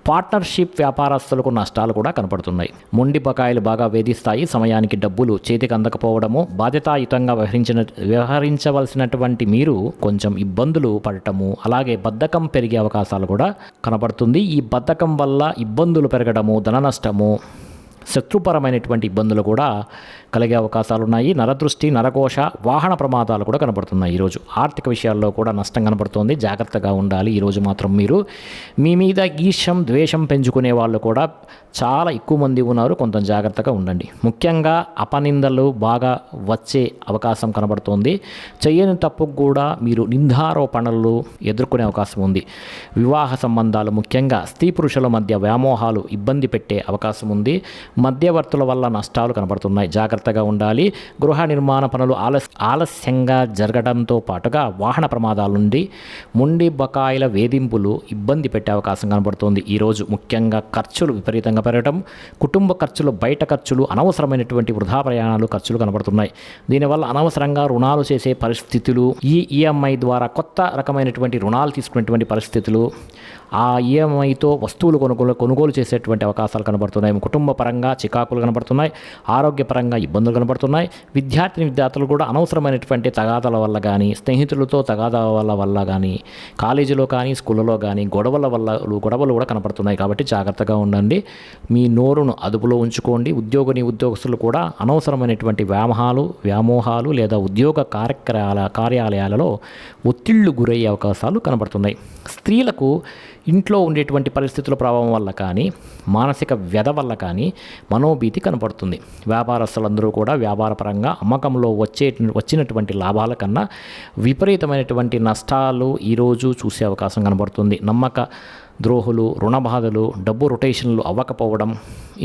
పార్ట్నర్షిప్ వ్యాపారస్తులకు నష్టాలు కూడా కనపడుతున్నాయి. మొండి బకాయిలు బాగా వేధిస్తాయి. సమయానికి డబ్బులు చేతికి అందకపోవడము, బాధ్యతాయుతంగా వ్యవహరించవలసినటువంటి మీరు కొంచెం ఇబ్బందులు పడటము, అలాగే బద్ధకం పెరిగే అవకాశాలు కూడా కనపడుతుంది. ఈ బద్ధకం వల్ల ఇబ్బందులు పెరగడము, ధన నష్టము, శత్రుపరమైనటువంటి ఇబ్బందులు కూడా కలిగే అవకాశాలు ఉన్నాయి. నరదృష్టి, నరఘోష, వాహన ప్రమాదాలు కూడా కనబడుతున్నాయి. ఈరోజు ఆర్థిక విషయాల్లో కూడా నష్టం కనబడుతోంది. జాగ్రత్తగా ఉండాలి. ఈరోజు మాత్రం మీరు మీ మీద ఈర్ష్యం, ద్వేషం పెంచుకునే వాళ్ళు కూడా చాలా ఎక్కువ మంది ఉన్నారు. కొంత జాగ్రత్తగా ఉండండి. ముఖ్యంగా అపనిందలు బాగా వచ్చే అవకాశం కనబడుతోంది. చేయని తప్పుకు కూడా మీరు నిందారోపణలు ఎదుర్కొనే అవకాశం ఉంది. వివాహ సంబంధాలు, ముఖ్యంగా స్త్రీ పురుషుల మధ్య వ్యామోహాలు ఇబ్బంది పెట్టే అవకాశం ఉంది. మధ్యవర్తుల వల్ల నష్టాలు కనబడుతున్నాయి. జాగ్రత్తగా ఉండాలి. గృహ నిర్మాణ పనులు ఆలస్యంగా జరగడంతో పాటుగా వాహన ప్రమాదాల నుండి మొండి బకాయిల వేధింపులు ఇబ్బంది పెట్టే అవకాశం కనబడుతోంది. ఈరోజు ముఖ్యంగా ఖర్చులు విపరీతంగా పెరగడం, కుటుంబ ఖర్చులు, బయట ఖర్చులు, అనవసరమైనటువంటి వృధా ప్రయాణాలు ఖర్చులు కనబడుతున్నాయి. దీనివల్ల అనవసరంగా రుణాలు చేసే పరిస్థితులు, ఈ ఈఎంఐ ద్వారా కొత్త రకమైనటువంటి రుణాలు తీసుకునేటువంటి పరిస్థితులు, ఆ ఈఎంఐతో వస్తువులు కొనుగోలు చేసేటువంటి అవకాశాలు కనబడుతున్నాయి. కుటుంబ పరంగా చికాకులు కనబడుతున్నాయి. ఆరోగ్యపరంగా ఇబ్బందులు కనబడుతున్నాయి. విద్యార్థులు కూడా అనవసరమైనటువంటి తగాదాల వల్ల కానీ, స్నేహితులతో తగాదాల వల్ల కానీ, కాలేజీలో కానీ స్కూళ్ళలో కానీ గొడవలు కూడా కనబడుతున్నాయి. కాబట్టి జాగ్రత్తగా ఉండండి. మీ నోరును అదుపులో ఉంచుకోండి. ఉద్యోగస్తులు కూడా అనవసరమైనటువంటి వ్యామోహాలు లేదా ఉద్యోగ కార్యాలయాలలో ఒత్తిళ్లు గురయ్యే అవకాశాలు కనబడుతున్నాయి. స్త్రీలకు ఇంట్లో ఉండేటువంటి పరిస్థితుల ప్రభావం వల్ల కానీ, మానసిక వ్యధ వల్ల కానీ మనోభీతి కనపడుతుంది. వ్యాపారస్తులందరూ కూడా వ్యాపారపరంగా అమ్మకంలో వచ్చినటువంటి లాభాల కన్నా విపరీతమైనటువంటి నష్టాలు ఈరోజు చూసే అవకాశం కనబడుతుంది. నమ్మక ద్రోహులు, రుణ బాధలు, డబ్బు రొటేషన్లు అవ్వకపోవడం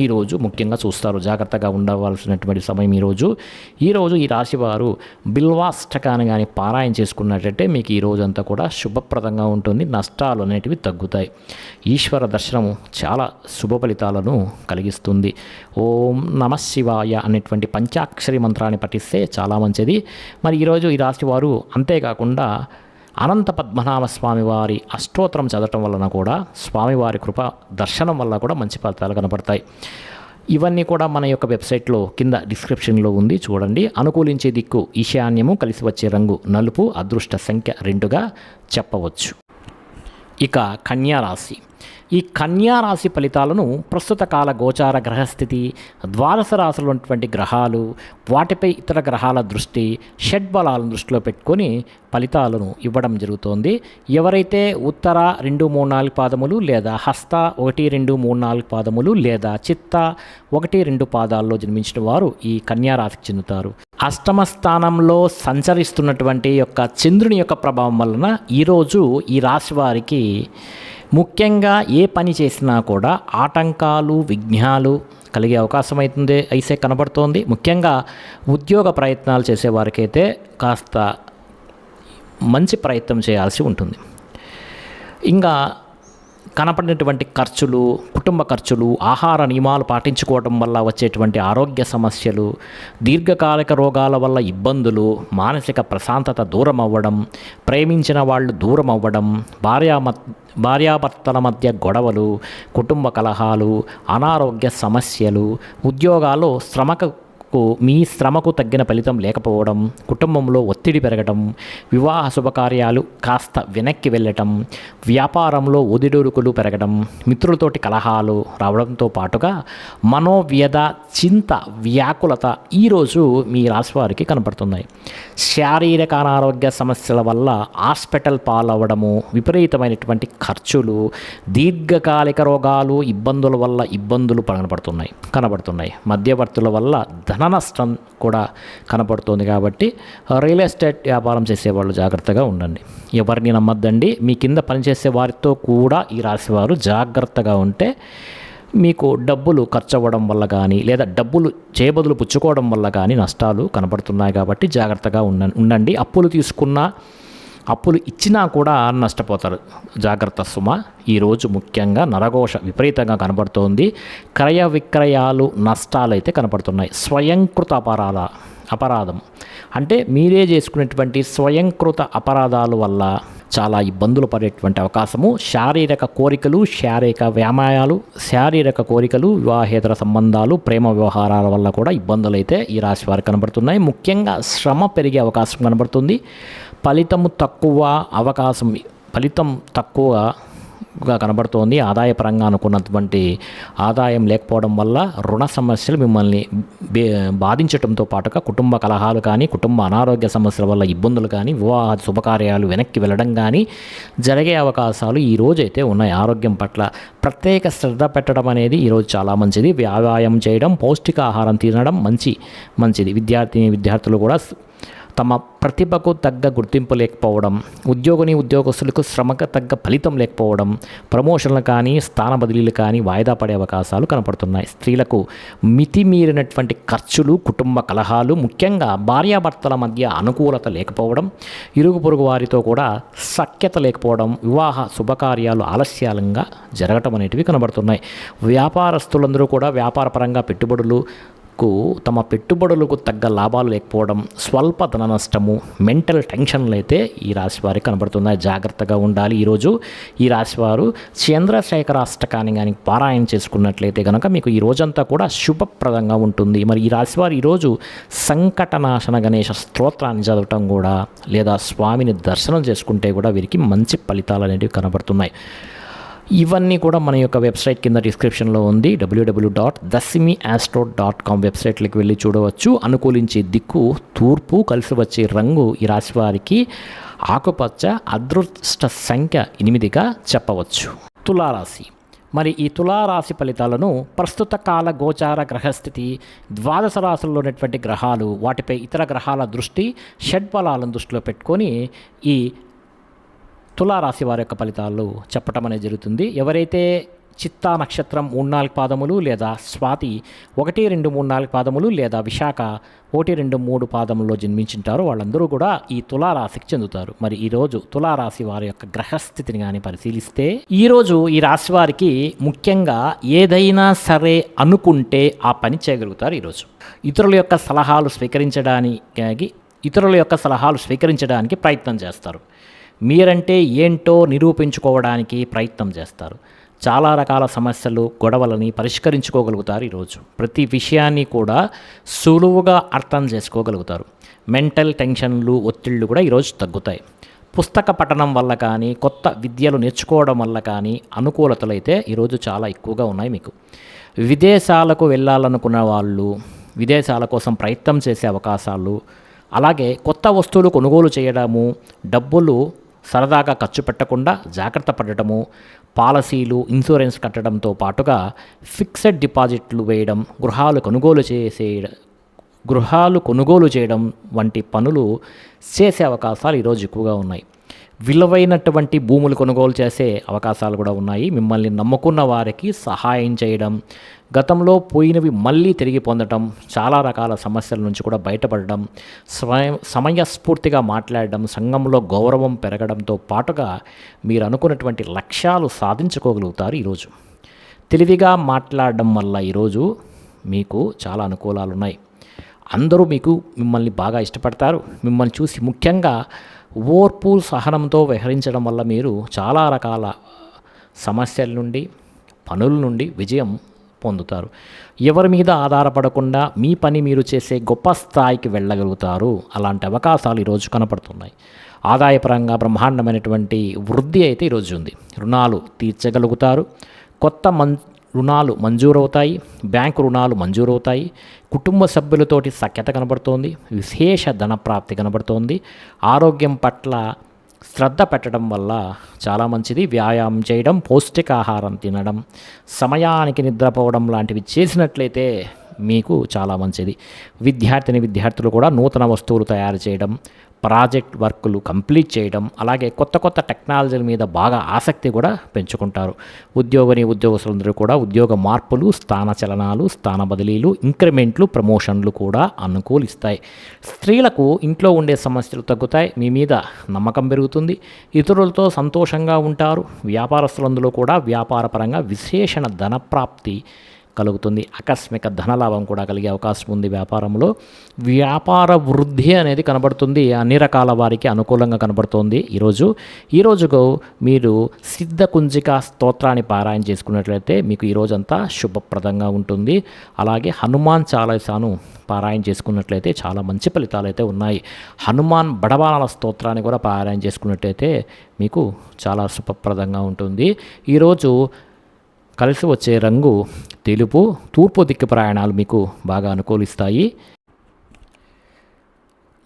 ఈరోజు ముఖ్యంగా చూస్తారు. జాగ్రత్తగా ఉండవలసినటువంటి సమయం ఈరోజు ఈ రాశి వారు బిల్వాష్టకాన్ని కానీ పారాయణ చేసుకున్నట్టయితే మీకు ఈ రోజంతా కూడా శుభప్రదంగా ఉంటుంది. నష్టాలు అనేటివి తగ్గుతాయి. ఈశ్వర దర్శనము చాలా శుభ ఫలితాలను కలిగిస్తుంది. ఓం నమః శివాయ అనేటువంటి పంచాక్షరి మంత్రాన్ని పఠిస్తే చాలా మంచిది. మరి ఈరోజు ఈ రాశి వారు అంతేకాకుండా అనంత పద్మనాభ స్వామివారి అష్టోత్తరం చదవటం వలన కూడా, స్వామివారి కృప దర్శనం వల్ల కూడా మంచి ఫలితాలు కనపడతాయి. ఇవన్నీ కూడా మన యొక్క వెబ్సైట్లో కింద డిస్క్రిప్షన్లో ఉంది, చూడండి. అనుకూలించే దిక్కు ఈశాన్యము, కలిసి వచ్చే రంగు నలుపు, అదృష్ట సంఖ్య 2గా చెప్పవచ్చు. ఇక కన్యారాశి. ఈ కన్యారాశి ఫలితాలను ప్రస్తుత కాల గోచార గ్రహస్థితి, ద్వాదశ రాశులు ఉన్నటువంటి గ్రహాలు, వాటిపై ఇతర గ్రహాల దృష్టి, షడ్బలాలను దృష్టిలో పెట్టుకొని ఫలితాలను ఇవ్వడం జరుగుతోంది. ఎవరైతే ఉత్తర 2, 3, 4 పాదములు లేదా హస్త 1, 2, 3, 4 పాదములు లేదా చిత్త 1, 2 పాదాల్లో జన్మించిన వారు ఈ కన్యారాశికి చెందుతారు. అష్టమ స్థానంలో సంచరిస్తున్నటువంటి యొక్క చంద్రుని యొక్క ప్రభావం వలన ఈరోజు ఈ రాశి వారికి ముఖ్యంగా ఏ పని చేసినా కూడా ఆటంకాలు, విఘ్నాలు కలిగే అవకాశం అయితే కనబడుతోంది. ముఖ్యంగా ఉద్యోగ ప్రయత్నాలు చేసేవారికైతే కాస్త మంచి ప్రయత్నం చేయాల్సి ఉంటుంది. ఇంకా కనపడినటువంటి ఖర్చులు, కుటుంబ ఖర్చులు, ఆహార నియమాలు పాటించుకోవడం వల్ల వచ్చేటువంటి ఆరోగ్య సమస్యలు, దీర్ఘకాలిక రోగాల వల్ల ఇబ్బందులు, మానసిక ప్రశాంతత దూరం అవ్వడం, ప్రేమించిన వాళ్ళు దూరం అవ్వడం, భార్యాభర్తల మధ్య గొడవలు, కుటుంబ కలహాలు, అనారోగ్య సమస్యలు, ఉద్యోగాల్లో మీ శ్రమకు తగ్గిన ఫలితం లేకపోవడం, కుటుంబంలో ఒత్తిడి పెరగడం, వివాహ శుభకార్యాలు కాస్త వెనక్కి వెళ్ళటం, వ్యాపారంలో ఒదిడుడుకులు పెరగడం, మిత్రులతోటి కలహాలు రావడంతో పాటుగా మనోవ్యధ, చింత, వ్యాకులత ఈరోజు మీ రాశి వారికి కనపడుతున్నాయి. శారీరక అనారోగ్య సమస్యల వల్ల హాస్పిటల్ పాలవ్వడము, విపరీతమైనటువంటి ఖర్చులు, దీర్ఘకాలిక రోగాలు, ఇబ్బందుల వల్ల ఇబ్బందులు కనబడుతున్నాయి. మధ్యవర్తుల వల్ల ధన నష్టం కూడా కనపడుతుంది. కాబట్టి రియల్ ఎస్టేట్ వ్యాపారం చేసేవాళ్ళు జాగ్రత్తగా ఉండండి. ఎవరిని నమ్మద్దండి. మీ కింద పనిచేసే వారితో కూడా ఈ రాశివారు జాగ్రత్తగా ఉంటే మీకు డబ్బులు ఖర్చు అవ్వడం వల్ల కానీ లేదా డబ్బులు చేయబదులు పుచ్చుకోవడం వల్ల కానీ నష్టాలు కనపడుతున్నాయి. కాబట్టి జాగ్రత్తగా ఉండండి. అప్పులు ఇచ్చినా కూడా నష్టపోతారు. జాగ్రత్త సుమ. ఈరోజు ముఖ్యంగా నరఘోష విపరీతంగా కనబడుతోంది. క్రయ విక్రయాలు నష్టాలు అయితే కనపడుతున్నాయి. స్వయంకృత అపరాధం అంటే మీరే చేసుకునేటువంటి స్వయంకృత అపరాధాల వల్ల చాలా ఇబ్బందులు పడేటువంటి అవకాశము. శారీరక కోరికలు, శారీరక కోరికలు, వివాహేతర సంబంధాలు, ప్రేమ వ్యవహారాల వల్ల కూడా ఇబ్బందులు అయితే ఈ రాశి వారికి కనబడుతున్నాయి. ముఖ్యంగా శ్రమ పెరిగే అవకాశం కనబడుతుంది. ఫలితం తక్కువ కనబడుతోంది. ఆదాయపరంగా అనుకున్నటువంటి ఆదాయం లేకపోవడం వల్ల రుణ సమస్యలు మిమ్మల్ని బాధించడంతో పాటుగా కుటుంబ కలహాలు కానీ, కుటుంబ అనారోగ్య సమస్యల వల్ల ఇబ్బందులు కానీ, వివాహ శుభకార్యాలు వెనక్కి వెళ్ళడం కానీ జరిగే అవకాశాలు ఈరోజు అయితే ఉన్నాయి. ఆరోగ్యం పట్ల ప్రత్యేక శ్రద్ధ పెట్టడం అనేది ఈరోజు చాలా మంచిది. వ్యాయామం చేయడం, పౌష్టికాహారం తినడం మంచిది. విద్యార్థులు కూడా తమ ప్రతిభకు తగ్గ గుర్తింపు లేకపోవడం, ఉద్యోగస్తులకు శ్రమకు తగ్గ ఫలితం లేకపోవడం, ప్రమోషన్లు కానీ, స్థాన బదిలీలు కానీ వాయిదా పడే అవకాశాలు కనపడుతున్నాయి. స్త్రీలకు మితిమీరినటువంటి ఖర్చులు, కుటుంబ కలహాలు, ముఖ్యంగా భార్యాభర్తల మధ్య అనుకూలత లేకపోవడం, ఇరుగు పొరుగు వారితో కూడా సఖ్యత లేకపోవడం, వివాహ శుభకార్యాలు ఆలస్యంగా జరగటం అనేటివి కనబడుతున్నాయి. వ్యాపారస్తులందరూ కూడా వ్యాపారపరంగా తమ పెట్టుబడులకు తగ్గ లాభాలు లేకపోవడం, స్వల్ప ధన నష్టము, మెంటల్ టెన్షన్లు అయితే ఈ రాశి వారికి కనబడుతున్నాయి. జాగ్రత్తగా ఉండాలి. ఈరోజు ఈ రాశివారు చంద్రశేఖర అష్టకాన్ని కానీ పారాయణ చేసుకున్నట్లయితే కనుక మీకు ఈ రోజంతా కూడా శుభప్రదంగా ఉంటుంది. మరి ఈ రాశివారు ఈరోజు సంకటనాశన గణేష స్తోత్రాన్ని చదవటం కూడా, లేదా స్వామిని దర్శనం చేసుకుంటే కూడా వీరికి మంచి ఫలితాలు అనేవి కనబడుతున్నాయి. ఇవన్నీ కూడా మన యొక్క వెబ్సైట్ కింద డిస్క్రిప్షన్లో ఉంది. www.dasimiastro.com వెబ్సైట్లోకి వెళ్ళి చూడవచ్చు. అనుకూలించే దిక్కు తూర్పు, కలిసి వచ్చే రంగు ఈ రాశి వారికి ఆకుపచ్చ, అదృష్ట సంఖ్య 8గా చెప్పవచ్చు. తులారాశి. మరి ఈ తులారాశి ఫలితాలను ప్రస్తుత కాల గోచార గ్రహస్థితి, ద్వాదశ రాశుల్లో ఉన్నటువంటి గ్రహాలు, వాటిపై ఇతర గ్రహాల దృష్టి, షడ్బలాలను దృష్టిలో పెట్టుకొని ఈ తులారాశి వారి యొక్క ఫలితాలు చెప్పటం అనేది జరుగుతుంది. ఎవరైతే చిత్తా నక్షత్రం 3-4 పాదములు, లేదా స్వాతి 1, 2, 3, 4 పాదములు, లేదా విశాఖ 1, 2, 3 పాదముల్లో జన్మించింటారో వాళ్ళందరూ కూడా ఈ తులారాశికి చెందుతారు. మరి ఈరోజు తులారాశి వారి యొక్క గ్రహస్థితిని కానీ పరిశీలిస్తే, ఈరోజు ఈ రాశి వారికి ముఖ్యంగా ఏదైనా సరే అనుకుంటే ఆ పని చేయగలుగుతారు. ఈరోజు ఇతరుల యొక్క సలహాలు స్వీకరించడానికి ప్రయత్నం చేస్తారు. మీరంటే ఏంటో నిరూపించుకోవడానికి ప్రయత్నం చేస్తారు. చాలా రకాల సమస్యలు, గొడవలని పరిష్కరించుకోగలుగుతారు. ఈరోజు ప్రతి విషయాన్ని కూడా సులువుగా అర్థం చేసుకోగలుగుతారు. మెంటల్ టెన్షన్లు, ఒత్తిళ్లు కూడా ఈరోజు తగ్గుతాయి. పుస్తక పఠనం వల్ల కానీ, కొత్త విద్యలు నేర్చుకోవడం వల్ల కానీ అనుకూలతలు అయితే ఈరోజు చాలా ఎక్కువగా ఉన్నాయి. మీకు విదేశాలకు వెళ్ళాలనుకున్న వాళ్ళు విదేశాల కోసం ప్రయత్నం చేసే అవకాశాలు, అలాగే కొత్త వస్తువులు కొనుగోలు చేయడము, డబ్బులు సరదాగా ఖర్చు పెట్టకుండా జాగ్రత్త పడటము, పాలసీలు, ఇన్సూరెన్స్ కట్టడంతో పాటుగా ఫిక్స్డ్ డిపాజిట్లు వేయడం, గృహాలు కొనుగోలు చేయడం వంటి పనులు చేసే అవకాశాలు ఈరోజు ఎక్కువగా ఉన్నాయి. విలువైనటువంటి భూములు కొనుగోలు చేసే అవకాశాలు కూడా ఉన్నాయి. మిమ్మల్ని నమ్ముకున్న వారికి సహాయం చేయడం, గతంలో పోయినవి మళ్ళీ తిరిగి పొందడం, చాలా రకాల సమస్యల నుంచి కూడా బయటపడడం, సమయస్ఫూర్తిగా మాట్లాడడం, సంఘంలో గౌరవం పెరగడంతో పాటుగా మీరు అనుకున్నటువంటి లక్ష్యాలు సాధించుకోగలుగుతారు. ఈరోజు తెలివిగా మాట్లాడడం వల్ల ఈరోజు మీకు చాలా అనుకూలాలు ఉన్నాయి. అందరూ మిమ్మల్ని బాగా ఇష్టపడతారు. మిమ్మల్ని చూసి ముఖ్యంగా ఓర్పు, సహనంతో వ్యవహరించడం వల్ల మీరు చాలా రకాల సమస్యల నుండి, పనుల నుండి విజయం పొందుతారు. ఎవరి మీద ఆధారపడకుండా మీ పని మీరు చేసే గొప్ప స్థాయికి వెళ్ళగలుగుతారు. అలాంటి అవకాశాలు ఈరోజు కనపడుతున్నాయి. ఆదాయపరంగా బ్రహ్మాండమైనటువంటి వృద్ధి అయితే ఈరోజు ఉంది. రుణాలు తీర్చగలుగుతారు. కొత్త రుణాలు మంజూరవుతాయి. బ్యాంకు రుణాలు మంజూరవుతాయి. కుటుంబ సభ్యులతోటి సఖ్యత కనబడుతోంది. విశేష ధన ప్రాప్తి కనబడుతోంది. ఆరోగ్యం పట్ల శ్రద్ధ పెట్టడం వల్ల చాలా మంచిది. వ్యాయామం చేయడం, పౌష్టికాహారం తినడం, సమయానికి నిద్రపోవడం లాంటివి చేసినట్లయితే మీకు చాలా మంచిది. విద్యార్థులు కూడా నూతన వస్తువులు తయారు చేయడం, ప్రాజెక్ట్ వర్కులు కంప్లీట్ చేయడం, అలాగే కొత్త కొత్త టెక్నాలజీల మీద బాగా ఆసక్తి కూడా పెంచుకుంటారు. ఉద్యోగస్తులందరూ కూడా ఉద్యోగ మార్పులు, స్థాన చలనాలు, స్థాన బదిలీలు, ఇంక్రిమెంట్లు, ప్రమోషన్లు కూడా అనుకూలిస్తాయి. స్త్రీలకు ఇంట్లో ఉండే సమస్యలు తగ్గుతాయి. మీ మీద నమ్మకం పెరుగుతుంది. ఇతరులతో సంతోషంగా ఉంటారు. వ్యాపారస్తులందరూ కూడా వ్యాపారపరంగా విశేషణ ధన ప్రాప్తి కలుగుతుంది. ఆకస్మిక ధనలాభం కూడా కలిగే అవకాశం ఉంది. వ్యాపారంలో వ్యాపార వృద్ధి అనేది కనబడుతుంది. అన్ని రకాల వారికి అనుకూలంగా కనబడుతోంది. ఈరోజుకు మీరు సిద్ధ కుంజిక స్తోత్రాన్ని పారాయణ చేసుకున్నట్లయితే మీకు ఈరోజంతా శుభప్రదంగా ఉంటుంది. అలాగే హనుమాన్ చాలీసాను పారాయణ చేసుకున్నట్లయితే చాలా మంచి ఫలితాలు అయితే ఉన్నాయి. హనుమాన్ బడబాల స్తోత్రాన్ని కూడా పారాయణ చేసుకున్నట్లయితే మీకు చాలా శుభప్రదంగా ఉంటుంది. ఈరోజు కలిసి వచ్చే రంగు తెలుపు. తూర్పు దిక్కు ప్రయాణాలు మీకు బాగా అనుకూలిస్తాయి.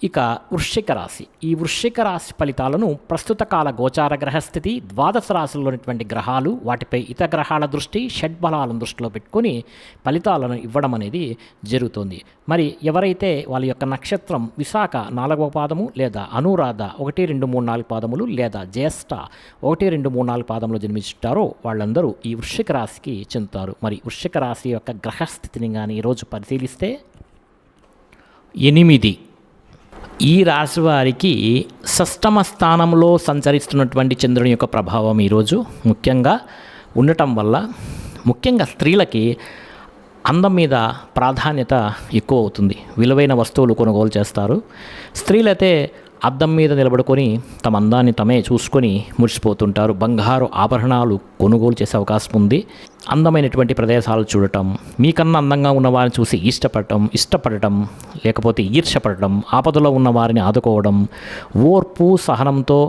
ఇక వృశ్చిక రాశి. ఈ వృశ్చిక రాశి ఫలితాలను ప్రస్తుత కాల గోచార గ్రహస్థితి, ద్వాదశ రాశుల్లోనిటువంటి గ్రహాలు, వాటిపై ఇతర గ్రహాల దృష్టి, షడ్బలాలను దృష్టిలో పెట్టుకొని ఫలితాలను ఇవ్వడం అనేది జరుగుతుంది. మరి ఎవరైతే వాళ్ళ యొక్క నక్షత్రం విశాఖ 4వ పాదము లేదా అనురాధ 1, 2, 3, 4 పాదములు లేదా జ్యేష్ఠ 1, 2, 3, 4 పాదములు జన్మించుంటారో వాళ్ళందరూ ఈ వృశ్చిక రాశికి చెందుతారు. మరి వృశ్చిక రాశి యొక్క గ్రహస్థితిని కానీ ఈరోజు పరిశీలిస్తే 8 ఈ రాశి వారికి షష్టమ స్థానంలో సంచరిస్తున్నటువంటి చంద్రుని యొక్క ప్రభావం ఈరోజు ముఖ్యంగా ఉండటం వల్ల ముఖ్యంగా స్త్రీలకి అందం మీద ప్రాధాన్యత ఎక్కువ అవుతుంది. విలువైన వస్తువులు కొనుగోలు చేస్తారు. స్త్రీలైతే అద్దం మీద నిలబడుకొని తమ అందాన్ని తమే చూసుకొని మురిసిపోతుంటారు. బంగారు ఆభరణాలు కొనుగోలు చేసే అవకాశం ఉంది. అందమైనటువంటి ప్రదేశాలు చూడటం, మీకన్నా అందంగా ఉన్న వారిని చూసి ఇష్టపడటం లేకపోతే ఈర్ష్యపడటం, ఆపదలో ఉన్న వారిని ఆదుకోవడం, ఓర్పు సహనంతో